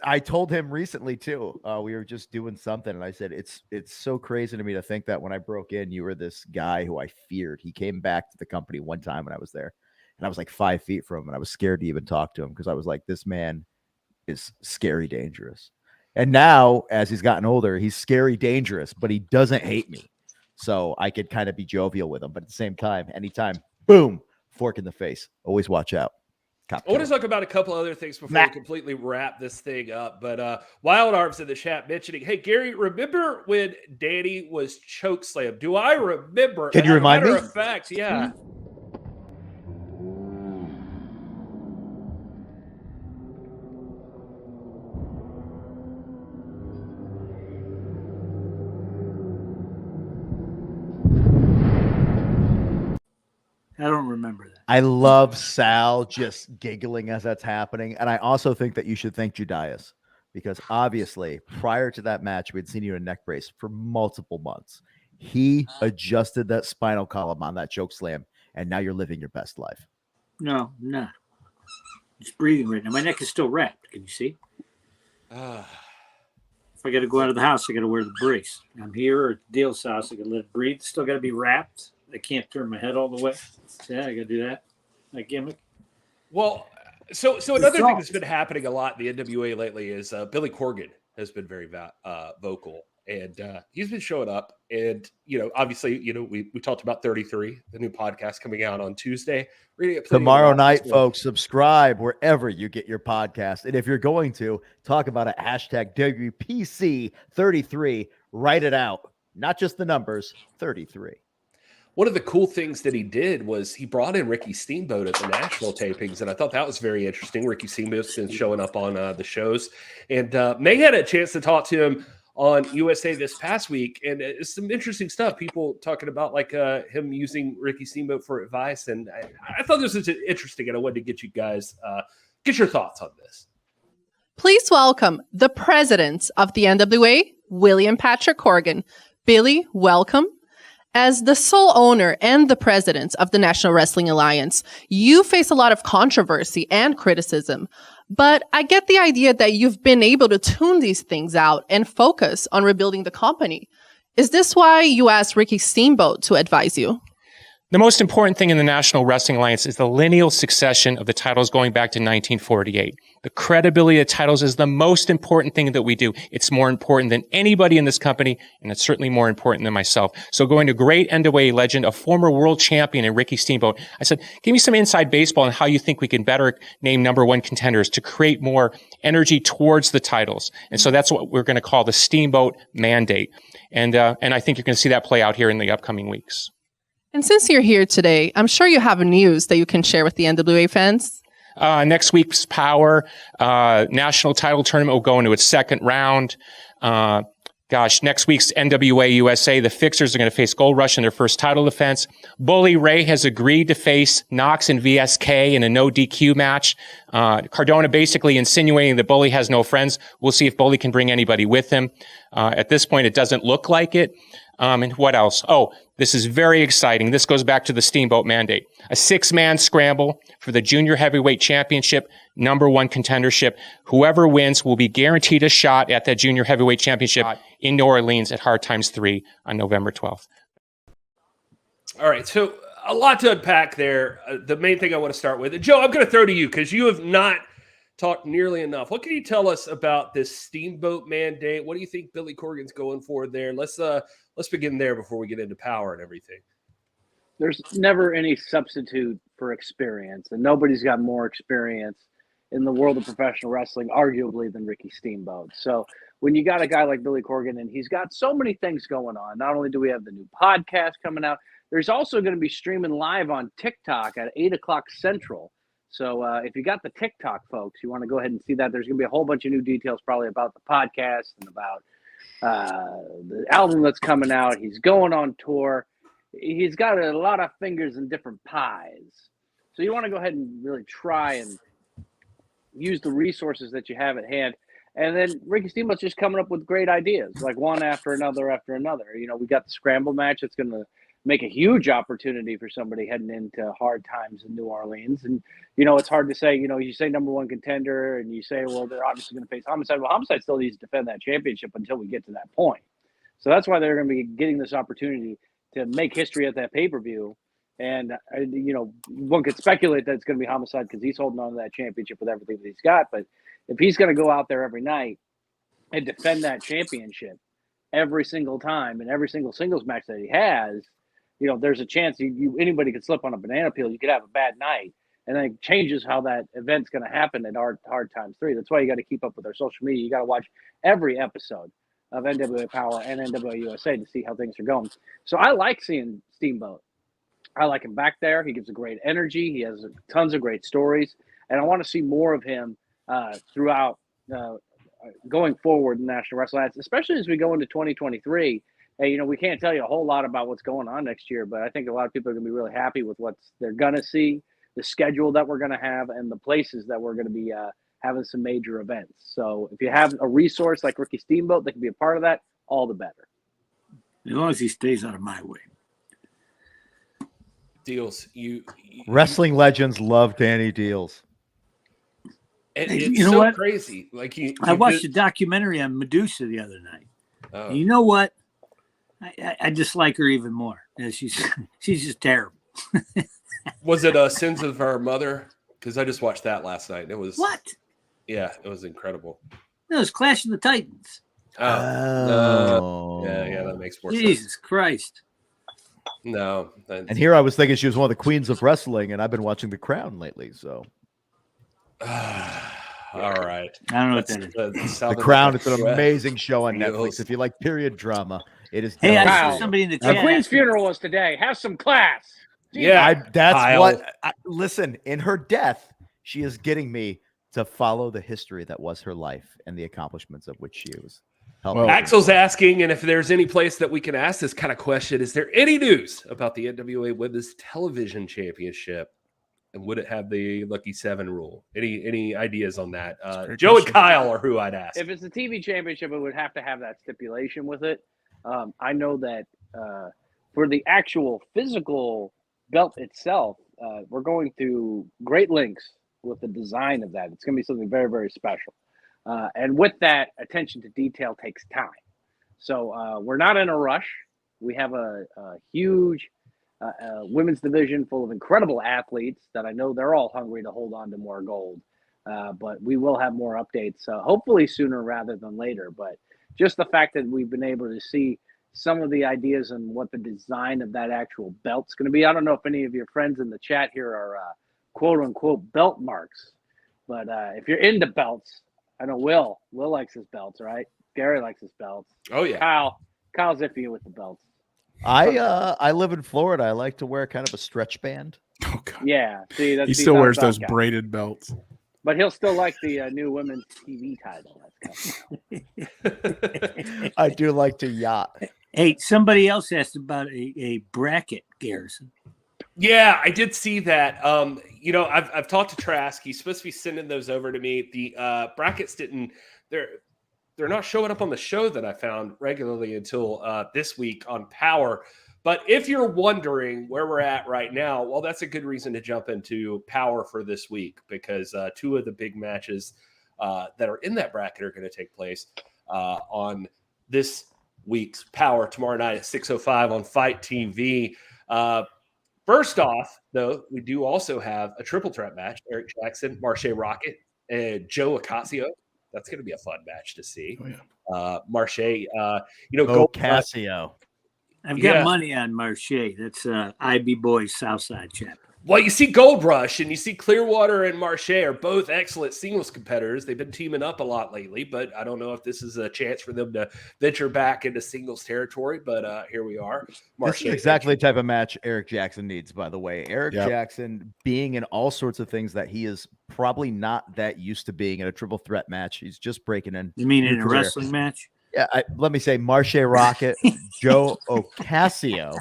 I told him recently too. We were just doing something, and I said, it's so crazy to me to think that when I broke in, you were this guy who I feared. He came back to the company one time when I was there, and I was like 5 feet from him, and I was scared to even talk to him because I was like, this man is scary dangerous. And now, as he's gotten older, he's scary dangerous, but he doesn't hate me. So I could kind of be jovial with him, but at the same time, anytime, boom, fork in the face. Always watch out. I want to talk about a couple other things before we completely wrap this thing up. But Wild Arms in the chat mentioning, hey, Gary, remember when Danny was chokeslammed? Do I remember? Can you remind me? Matter of fact, yeah. I don't remember that. I love Sal just giggling as that's happening. And I also think that you should thank Judias because obviously prior to that match, we'd seen you in a neck brace for multiple months. He adjusted that spinal column on that choke slam, and now you're living your best life. No, I'm not. Just breathing right now. My neck is still wrapped. Can you see? If I got to go out of the house, I got to wear the brace. I'm here or at Dealz house. I got to let it breathe. Still got to be wrapped. I can't turn my head all the way. Yeah, I got to do that. That gimmick. Well, so another thing that's been happening a lot in the NWA lately is Billy Corgan has been very vocal, and he's been showing up. And obviously, we talked about 33, the new podcast coming out on Tuesday. We're gonna get tomorrow night, folks. Subscribe wherever you get your podcast, and if you're going to talk about it, hashtag WPC33. Write it out, not just the numbers. 33. One of the cool things that he did was he brought in Ricky Steamboat at the national tapings, and I thought that was very interesting. Ricky Steamboat's been showing up on the shows, and May had a chance to talk to him on USA this past week, and it's some interesting stuff. People talking about like him using Ricky Steamboat for advice, and I thought this was interesting, and I wanted to get you guys get your thoughts on this. Please welcome the president of the NWA, William Patrick Corgan. Billy, welcome. As the sole owner and the president of the National Wrestling Alliance, you face a lot of controversy and criticism. But I get the idea that you've been able to tune these things out and focus on rebuilding the company. Is this why you asked Ricky Steamboat to advise you? The most important thing in the National Wrestling Alliance is the lineal succession of the titles going back to 1948. The credibility of the titles is the most important thing that we do. It's more important than anybody in this company, and it's certainly more important than myself. So going to great NWA legend, a former world champion in Ricky Steamboat, I said, give me some inside baseball on how you think we can better name number one contenders to create more energy towards the titles. And so that's what we're going to call the Steamboat Mandate. And I think you're going to see that play out here in the upcoming weeks. And since you're here today, I'm sure you have news that you can share with the NWA fans. Next week's Powerrr national title tournament will go into its second round. Next week's NWA USA, the Fixers are going to face Gold Rush in their first title defense. Bully Ray has agreed to face Knox and VSK in a no DQ match. Cardona basically insinuating that Bully has no friends. We'll see if Bully can bring anybody with him. At this point, it doesn't look like it. And what else? Oh, this is very exciting. This goes back to the Steamboat Mandate. A 6-man scramble for the Junior Heavyweight Championship, number one contendership. Whoever wins will be guaranteed a shot at that Junior Heavyweight Championship in New Orleans at Hard Times 3 on November 12th. All right, so a lot to unpack there. The main thing I want to start with, Joe, I'm going to throw to you because you have not talked nearly enough. What can you tell us about this Steamboat Mandate? What do you think Billy Corgan's going for there? Let's begin there before we get into Powerrr and everything. There's never any substitute for experience, and nobody's got more experience in the world of professional wrestling, arguably, than Ricky Steamboat. So when you got a guy like Billy Corgan, and he's got so many things going on, not only do we have the new podcast coming out, there's also going to be streaming live on TikTok at 8 o'clock Central. So if you got the TikTok folks, you want to go ahead and see that. There's going to be a whole bunch of new details probably about the podcast and about the album that's coming out. He's going on tour. He's got a lot of fingers in different pies. So you want to go ahead and really try and use the resources that you have at hand. And then Ricky Steamboat's just coming up with great ideas, like one after another after another. You know, we got the scramble match that's going to make a huge opportunity for somebody heading into hard times in New Orleans. And, you know, it's hard to say, you know, you say number one contender and you say, well, they're obviously going to face Homicide. Well, Homicide still needs to defend that championship until we get to that point. So that's why they're going to be getting this opportunity to make history at that pay-per-view. And, you know, one could speculate that it's going to be Homicide because he's holding on to that championship with everything that he's got. But if he's going to go out there every night and defend that championship every single time in every single singles match that he has, you know, there's a chance anybody could slip on a banana peel. You could have a bad night, and then it changes how that event's going to happen at Hard Times 3. That's why you got to keep up with our social media. You got to watch every episode of NWA Powerrr and NWA USA to see how things are going. So I like seeing Steamboat. I like him back there. He gives a great energy. He has tons of great stories, and I want to see more of him throughout going forward in the National Wrestling Alliance, especially as we go into 2023. Hey, you know, we can't tell you a whole lot about what's going on next year, but I think a lot of people are going to be really happy with what they're going to see, the schedule that we're going to have, and the places that we're going to be having some major events. So if you have a resource like Ricky Steamboat that can be a part of that, all the better. As long as he stays out of my way. Dealz, wrestling legends love Danny Dealz. And Hey, it's you know so what? crazy. Like I watched a documentary on Medusa the other night. Oh. And you know what? I dislike her even more. She's just terrible. Was it Sins of Our Mother? Because I just watched that last night. It was what? Yeah, it was incredible. No, it's Clash of the Titans. Oh. Yeah, that makes more sense. Jesus Christ. No. And here I was thinking she was one of the queens of wrestling, and I've been watching The Crown lately, so. All right. I don't know what that is. The Crown is an amazing show on Netflix. If you like period drama, it is. Hey, I saw somebody in the chat. The Queen's funeral was today. Have some class. Yeah, that's what. Listen, in her death, she is getting me to follow the history that was her life and the accomplishments of which she was. Well, Axel's asking, and if there's any place that we can ask this kind of question, is there any news about the NWA Women's Television Championship? And would it have the Lucky 7 rule? Any ideas on that? Joe and Kyle are who I'd ask. If it's a TV championship, it would have to have that stipulation with it. I know that for the actual physical belt itself, we're going through great lengths with the design of that. It's going to be something very, very special. And with that, attention to detail takes time. So we're not in a rush. We have a huge women's division full of incredible athletes that I know they're all hungry to hold on to more gold. But we will have more updates, hopefully sooner rather than later. But just the fact that we've been able to see some of the ideas and what the design of that actual belt's going to be. I don't know if any of your friends in the chat here are quote unquote belt marks, but if you're into belts, I know Will likes his belts, right? Gary likes his belts. Oh yeah. Kyle's iffy with the belts. I live in Florida. I like to wear kind of a stretch band. Oh God. Yeah. See, he still wears those braided belts. But he'll still like the new women's TV title that's coming out. I do like to yacht. Hey, somebody else asked about a bracket, Garrison. Yeah, I did see that. You know, I've talked to Trask. He's supposed to be sending those over to me. The brackets didn't. They're not showing up on the show that I found regularly until this week on Powerrr. But if you're wondering where we're at right now, well, that's a good reason to jump into Powerrr for this week, because two of the big matches that are in that bracket are going to take place on this week's Powerrr tomorrow night at 6:05 on Fight TV. First off, though, we do also have a triple threat match: Eric Jackson, Marche Rocket, and Joe Ocasio. That's going to be a fun match to see. Oh, yeah. Marche, you know, Ocasio. I've got money on Marche. That's IB Boys Southside chapter. Well, you see Gold Rush and you see Clearwater and Marche are both excellent singles competitors. They've been teaming up a lot lately, but I don't know if this is a chance for them to venture back into singles territory, but here we are. This is exactly the type of match Eric Jackson needs, by the way. Eric Jackson being in all sorts of things that he is probably not that used to being in a triple threat match. He's just breaking in. You mean in a wrestling match? Let me say Marche Rocket, Joe Ocasio.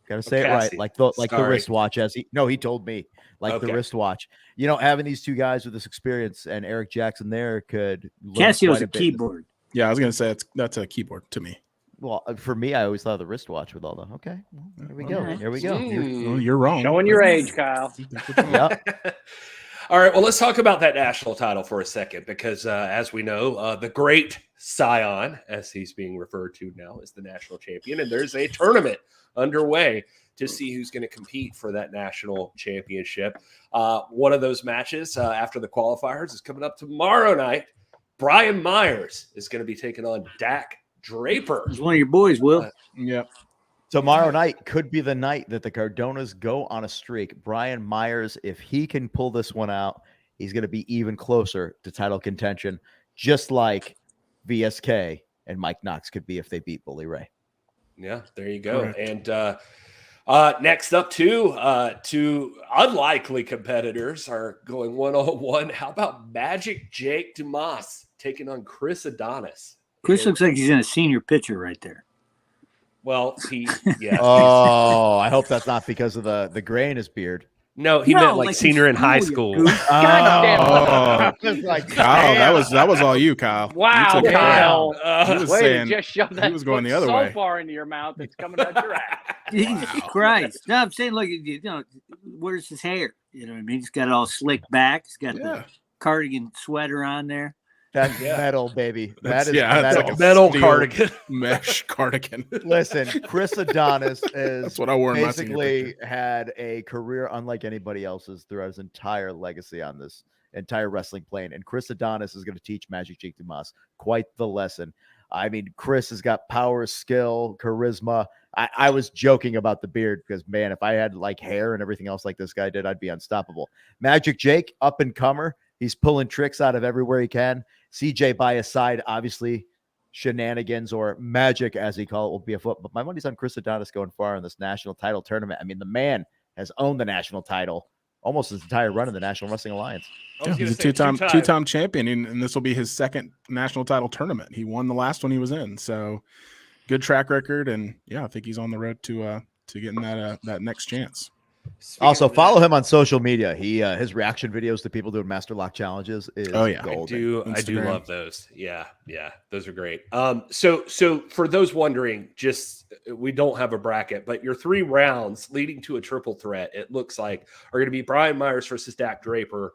Got to say it right, like the wristwatch. He told me the wristwatch. Having these two guys with this experience and Eric Jackson there could. Casio's a keyboard. Yeah, I was gonna say that's a keyboard to me. Well, for me, I always thought the wristwatch with all the. Okay, well, here we go. Here we go. Well, you're wrong. Showing your age, Kyle. Yep. All right, well, let's talk about that national title for a second because, as we know, the great Scion, as he's being referred to now, is the national champion, and there's a tournament underway to see who's going to compete for that national championship. One of those matches after the qualifiers is coming up tomorrow night. Brian Myers is going to be taking on Dak Draper. He's one of your boys, Will. Yep. Tomorrow night could be the night that the Cardonas go on a streak. Brian Myers, if he can pull this one out, he's going to be even closer to title contention, just like VSK and Mike Knox could be if they beat Bully Ray. Yeah, there you go. Correct. And next up, two unlikely competitors are going one-on-one. How about Magic Jake Dumas taking on Chris Adonis? Chris looks like he's in a senior picture right there. Well, yeah. Oh, I hope that's not because of the gray in his beard. No, he meant like senior in high school. God damn it. Kyle, that was all you, Kyle. Wow, Kyle. He was saying just shoved that he was going the other so way. far into your mouth it's coming out your ass. Jesus Christ. No, I'm saying, look, where's his hair? You know what I mean? He's got it all slicked back. He's got the cardigan sweater on there. That's metal, baby. That's metal. like a metal steel cardigan. Mesh cardigan. Listen, Chris Adonis That's what I wore in my senior basically had a career unlike anybody else's throughout his entire legacy on this entire wrestling plane. And Chris Adonis is going to teach Magic Jake Dumas quite the lesson. I mean, Chris has got power, skill, charisma. I was joking about the beard because, man, if I had like hair and everything else like this guy did, I'd be unstoppable. Magic Jake, up and comer. He's pulling tricks out of everywhere he can. CJ by his side, obviously, shenanigans or magic, as he call it, will be afoot. But my money's on Chris Adonis going far in this national title tournament. I mean, the man has owned the national title almost his entire run in the National Wrestling Alliance. Yeah, he's a two-time champion, and this will be his second national title tournament. He won the last one he was in, so good track record. And yeah, I think he's on the road to getting that next chance. Also, follow him on social media. He his reaction videos to people doing Master Lock challenges is golden. I do love those. Yeah, those are great. So for those wondering, just we don't have a bracket, but your 3 rounds leading to a triple threat, it looks like, are going to be Brian Myers versus Dak Draper,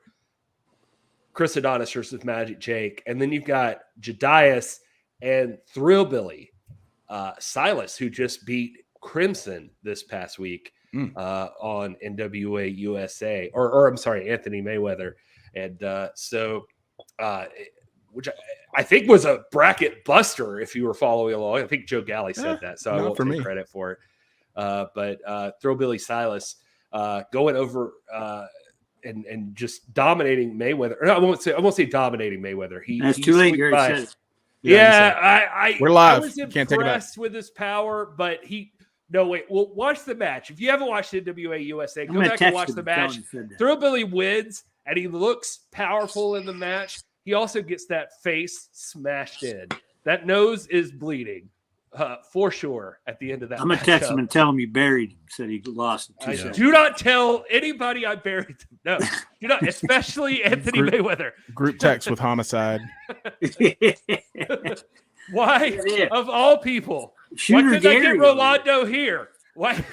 Chris Adonis versus Magic Jake, and then you've got Jedias and Thrillbilly Silas, who just beat Crimson this past week. On NWA USA, or I'm sorry, Anthony Mayweather, and which I think was a bracket buster if you were following along. I think Joe Galli said that, so I won't take credit for it. But Thrillbilly Silas going over and just dominating Mayweather. Or no, I won't say dominating Mayweather. That's too late. You already said it. Yeah, we're live. I was Can't take it back. impressed with his power, but he. No, wait. Well, watch the match. If you haven't watched NWA USA, go back and watch the match. Thrillbilly wins, and he looks powerful in the match. He also gets that face smashed in. That nose is bleeding for sure at the end of that. I'm going to text him and tell him you buried him. Said he lost in 2 seconds. Do not tell anybody I buried him. No, do not, especially Anthony Mayweather. Group text with homicide. Why, of all people? Shooter Why couldn't I get Rolando here? Why?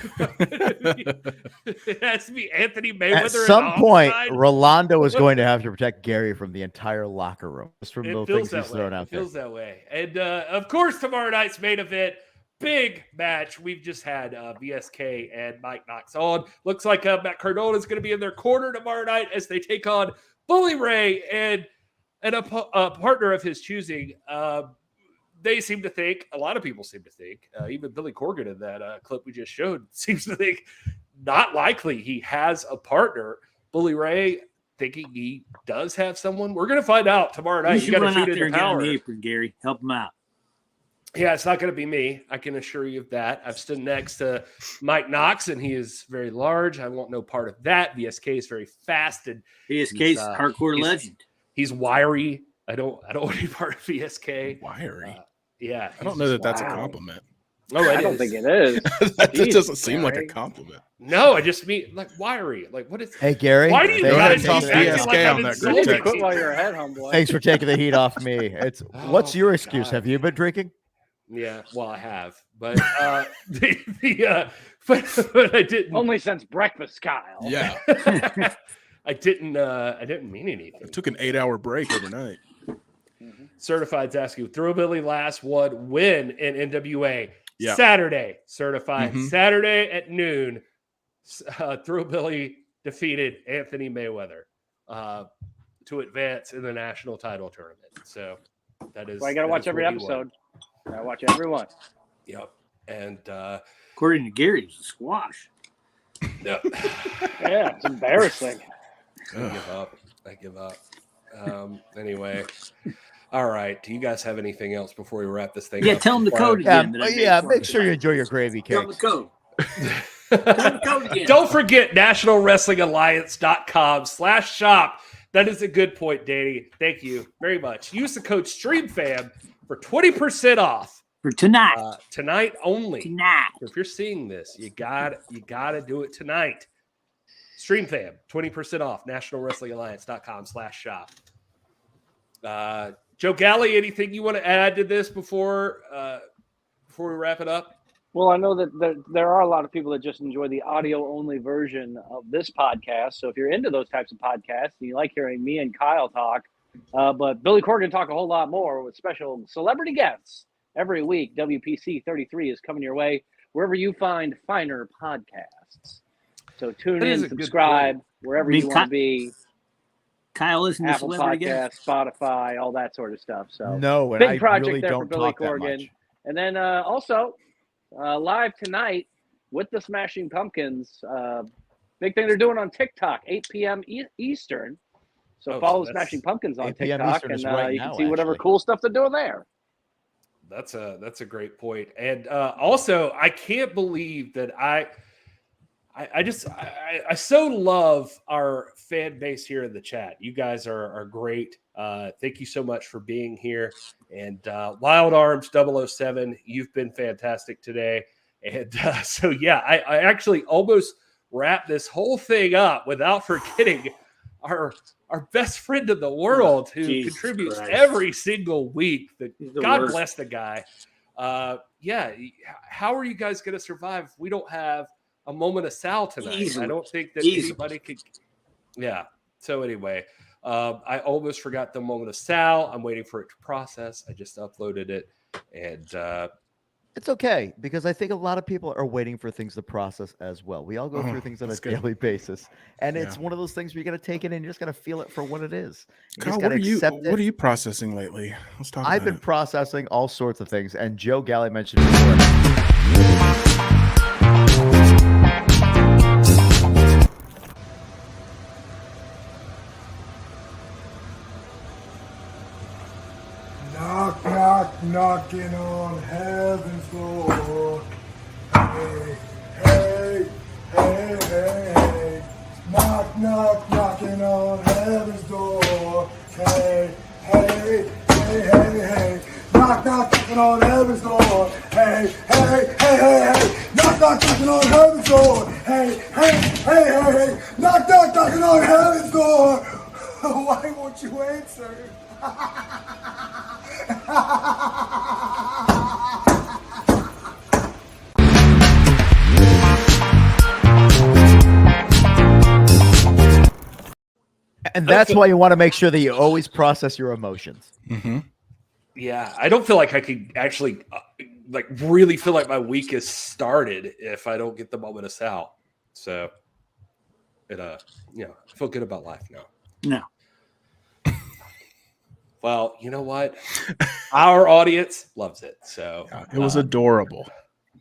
It has to be Anthony Mayweather. At some point, Rolando is going to have to protect Gary from the entire locker room. Just from the things he's thrown out there. It feels that way. And, of course, tomorrow night's main event, big match. We've just had VSK and Mike Knox on. Looks like Matt Cardona is going to be in their corner tomorrow night as they take on Bully Ray and a partner of his choosing. They seem to think, a lot of people seem to think, even Billy Corgan in that clip we just showed seems to think not likely he has a partner. Bully Ray thinking he does have someone. We're going to find out tomorrow night. You got to feed into power. The apron, Gary. Help him out. Yeah, it's not going to be me. I can assure you of that. I've stood next to Mike Knox, and he is very large. I want no part of that. VSK is very fast, and VSK's hardcore legend. He's wiry. I don't want any part of VSK. Wiry. Yeah, I don't know that that's a compliment. Oh, I don't think it is. That Jeez, doesn't seem like a Gary. compliment. No, I just mean like wiry. Like what is? Hey, Gary. Why do you thanks guys for keep taking- acting like I'm on that group insulting text. Quit people? while you're ahead, homeboy. Thanks for taking the heat off me. It's what's your excuse? God. Have you been drinking? Yeah, well, I have, but but I didn't. Only since breakfast, Kyle. Yeah. I didn't mean anything. I took an 8-hour break overnight. Certified's asking, Thrillbilly last one win in NWA Yeah. Saturday. Certified Mhm. Saturday at noon. Thrillbilly defeated Anthony Mayweather to advance in the national title tournament. So that is. So I got to that watch is every what he won. episode. I watch every one. Yep. And According to Gary, it was a squash. yep. Yeah, it's embarrassing. I give up. Anyway. All right. Do you guys have anything else before we wrap this thing Yeah, up? tell them the Before I- code again. that I made Yeah, for make them. sure you enjoy your gravy Tell them the cakes. code. Tell them the code again. Don't forget nationalwrestlingalliance.com/shop. That is a good point, Danny. Thank you very much. Use the code STREAMFAM for 20% off For tonight. tonight only. Tonight. If you're seeing this, you gotta do it tonight. StreamFam, 20% off. nationalwrestlingalliance.com/shop. Joe Galli, anything you want to add to this before we wrap it up? Well, I know that there are a lot of people that just enjoy the audio-only version of this podcast. So if you're into those types of podcasts and you like hearing me and Kyle talk, but Billy Corgan talk a whole lot more with special celebrity guests every week, WPC 33 is coming your way wherever you find finer podcasts. So tune That is in, a good subscribe, wherever you want to be. Kyle isn't a Apple celebrity Podcasts, Spotify, all that sort of stuff. So No, and big I project really there for don't Billy talk that Corgan. much. And then also live tonight with the Smashing Pumpkins. Big thing they're doing on TikTok, 8 p.m. Eastern. So follow the Smashing Pumpkins on 8 p.m. TikTok, Eastern and is right you now, can see whatever actually. cool stuff they're doing there. That's a great point. And also, I can't believe that I so love our fan base here in the chat. You guys are great. Thank you so much for being here. And Wild Arms 007, you've been fantastic today. And so, yeah, I actually almost wrapped this whole thing up without forgetting our best friend in the world who Jesus contributes Christ. every single week. the God worst. bless the guy. Yeah, how are you guys going to survive if we don't have a moment of Sal tonight? Easily. I don't think that Easily. anybody could. Yeah. So anyway, I almost forgot the moment of Sal. I'm waiting for it to process. I just uploaded it, and It's okay because I think a lot of people are waiting for things to process as well. We all go through things on a that's good. daily basis, and it's Yeah. one of those things where you got to take it in. You just got to feel it for what it is. You Kyle, just what got are to you accept it. what are you processing lately? Let's talk I've about been it. processing all sorts of things, and Joe Galli mentioned before. Knock, knock, knocking on heaven's door. Hey, hey, hey, hey, hey. Knock, knock, knocking on heaven's door. Hey, hey, hey, hey, hey. Knock, knock, knocking on heaven's door. Hey, hey, hey, hey, hey. Knock, knock, knocking on heaven's door. Hey, hey, hey, hey, hey. Knock, knock, knocking on heaven's door. Why won't you answer? And that's why you want to make sure that you always process your emotions. Mm-hmm. yeah, I don't feel like I could actually like really feel like my week has started if I don't get the moment of Sal. So it I feel good about life now. No. Well, you know what? Our audience loves it. So It was adorable.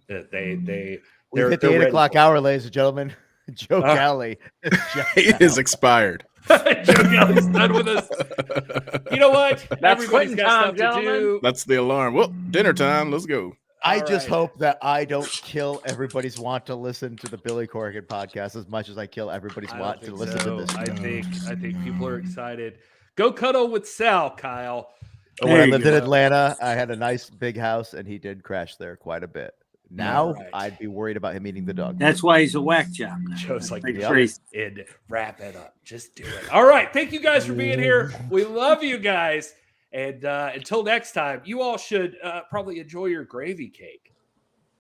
they We've hit the 8 o'clock hour, ladies and gentlemen. Joe Galli. It is expired. Joe Galli's done with us. You know what? That's Everybody's quitting got time, stuff to gentlemen. do. That's the alarm. Well, dinner time. Let's go. I All just right. hope that I don't kill everybody's want to listen to the Billy Corgan podcast as much as I kill everybody's I want don't to think listen so. to this. I think people are excited. Go cuddle with Sal, Kyle. When I lived in Atlanta, I had a nice big house, and he did crash there quite a bit. Now, I'd be worried about him eating the dog. That's why he's a whack job. Joe's like, Crazy. and wrap it up. Just do it. All right. Thank you guys for being here. We love you guys. And until next time, you all should probably enjoy your gravy cake.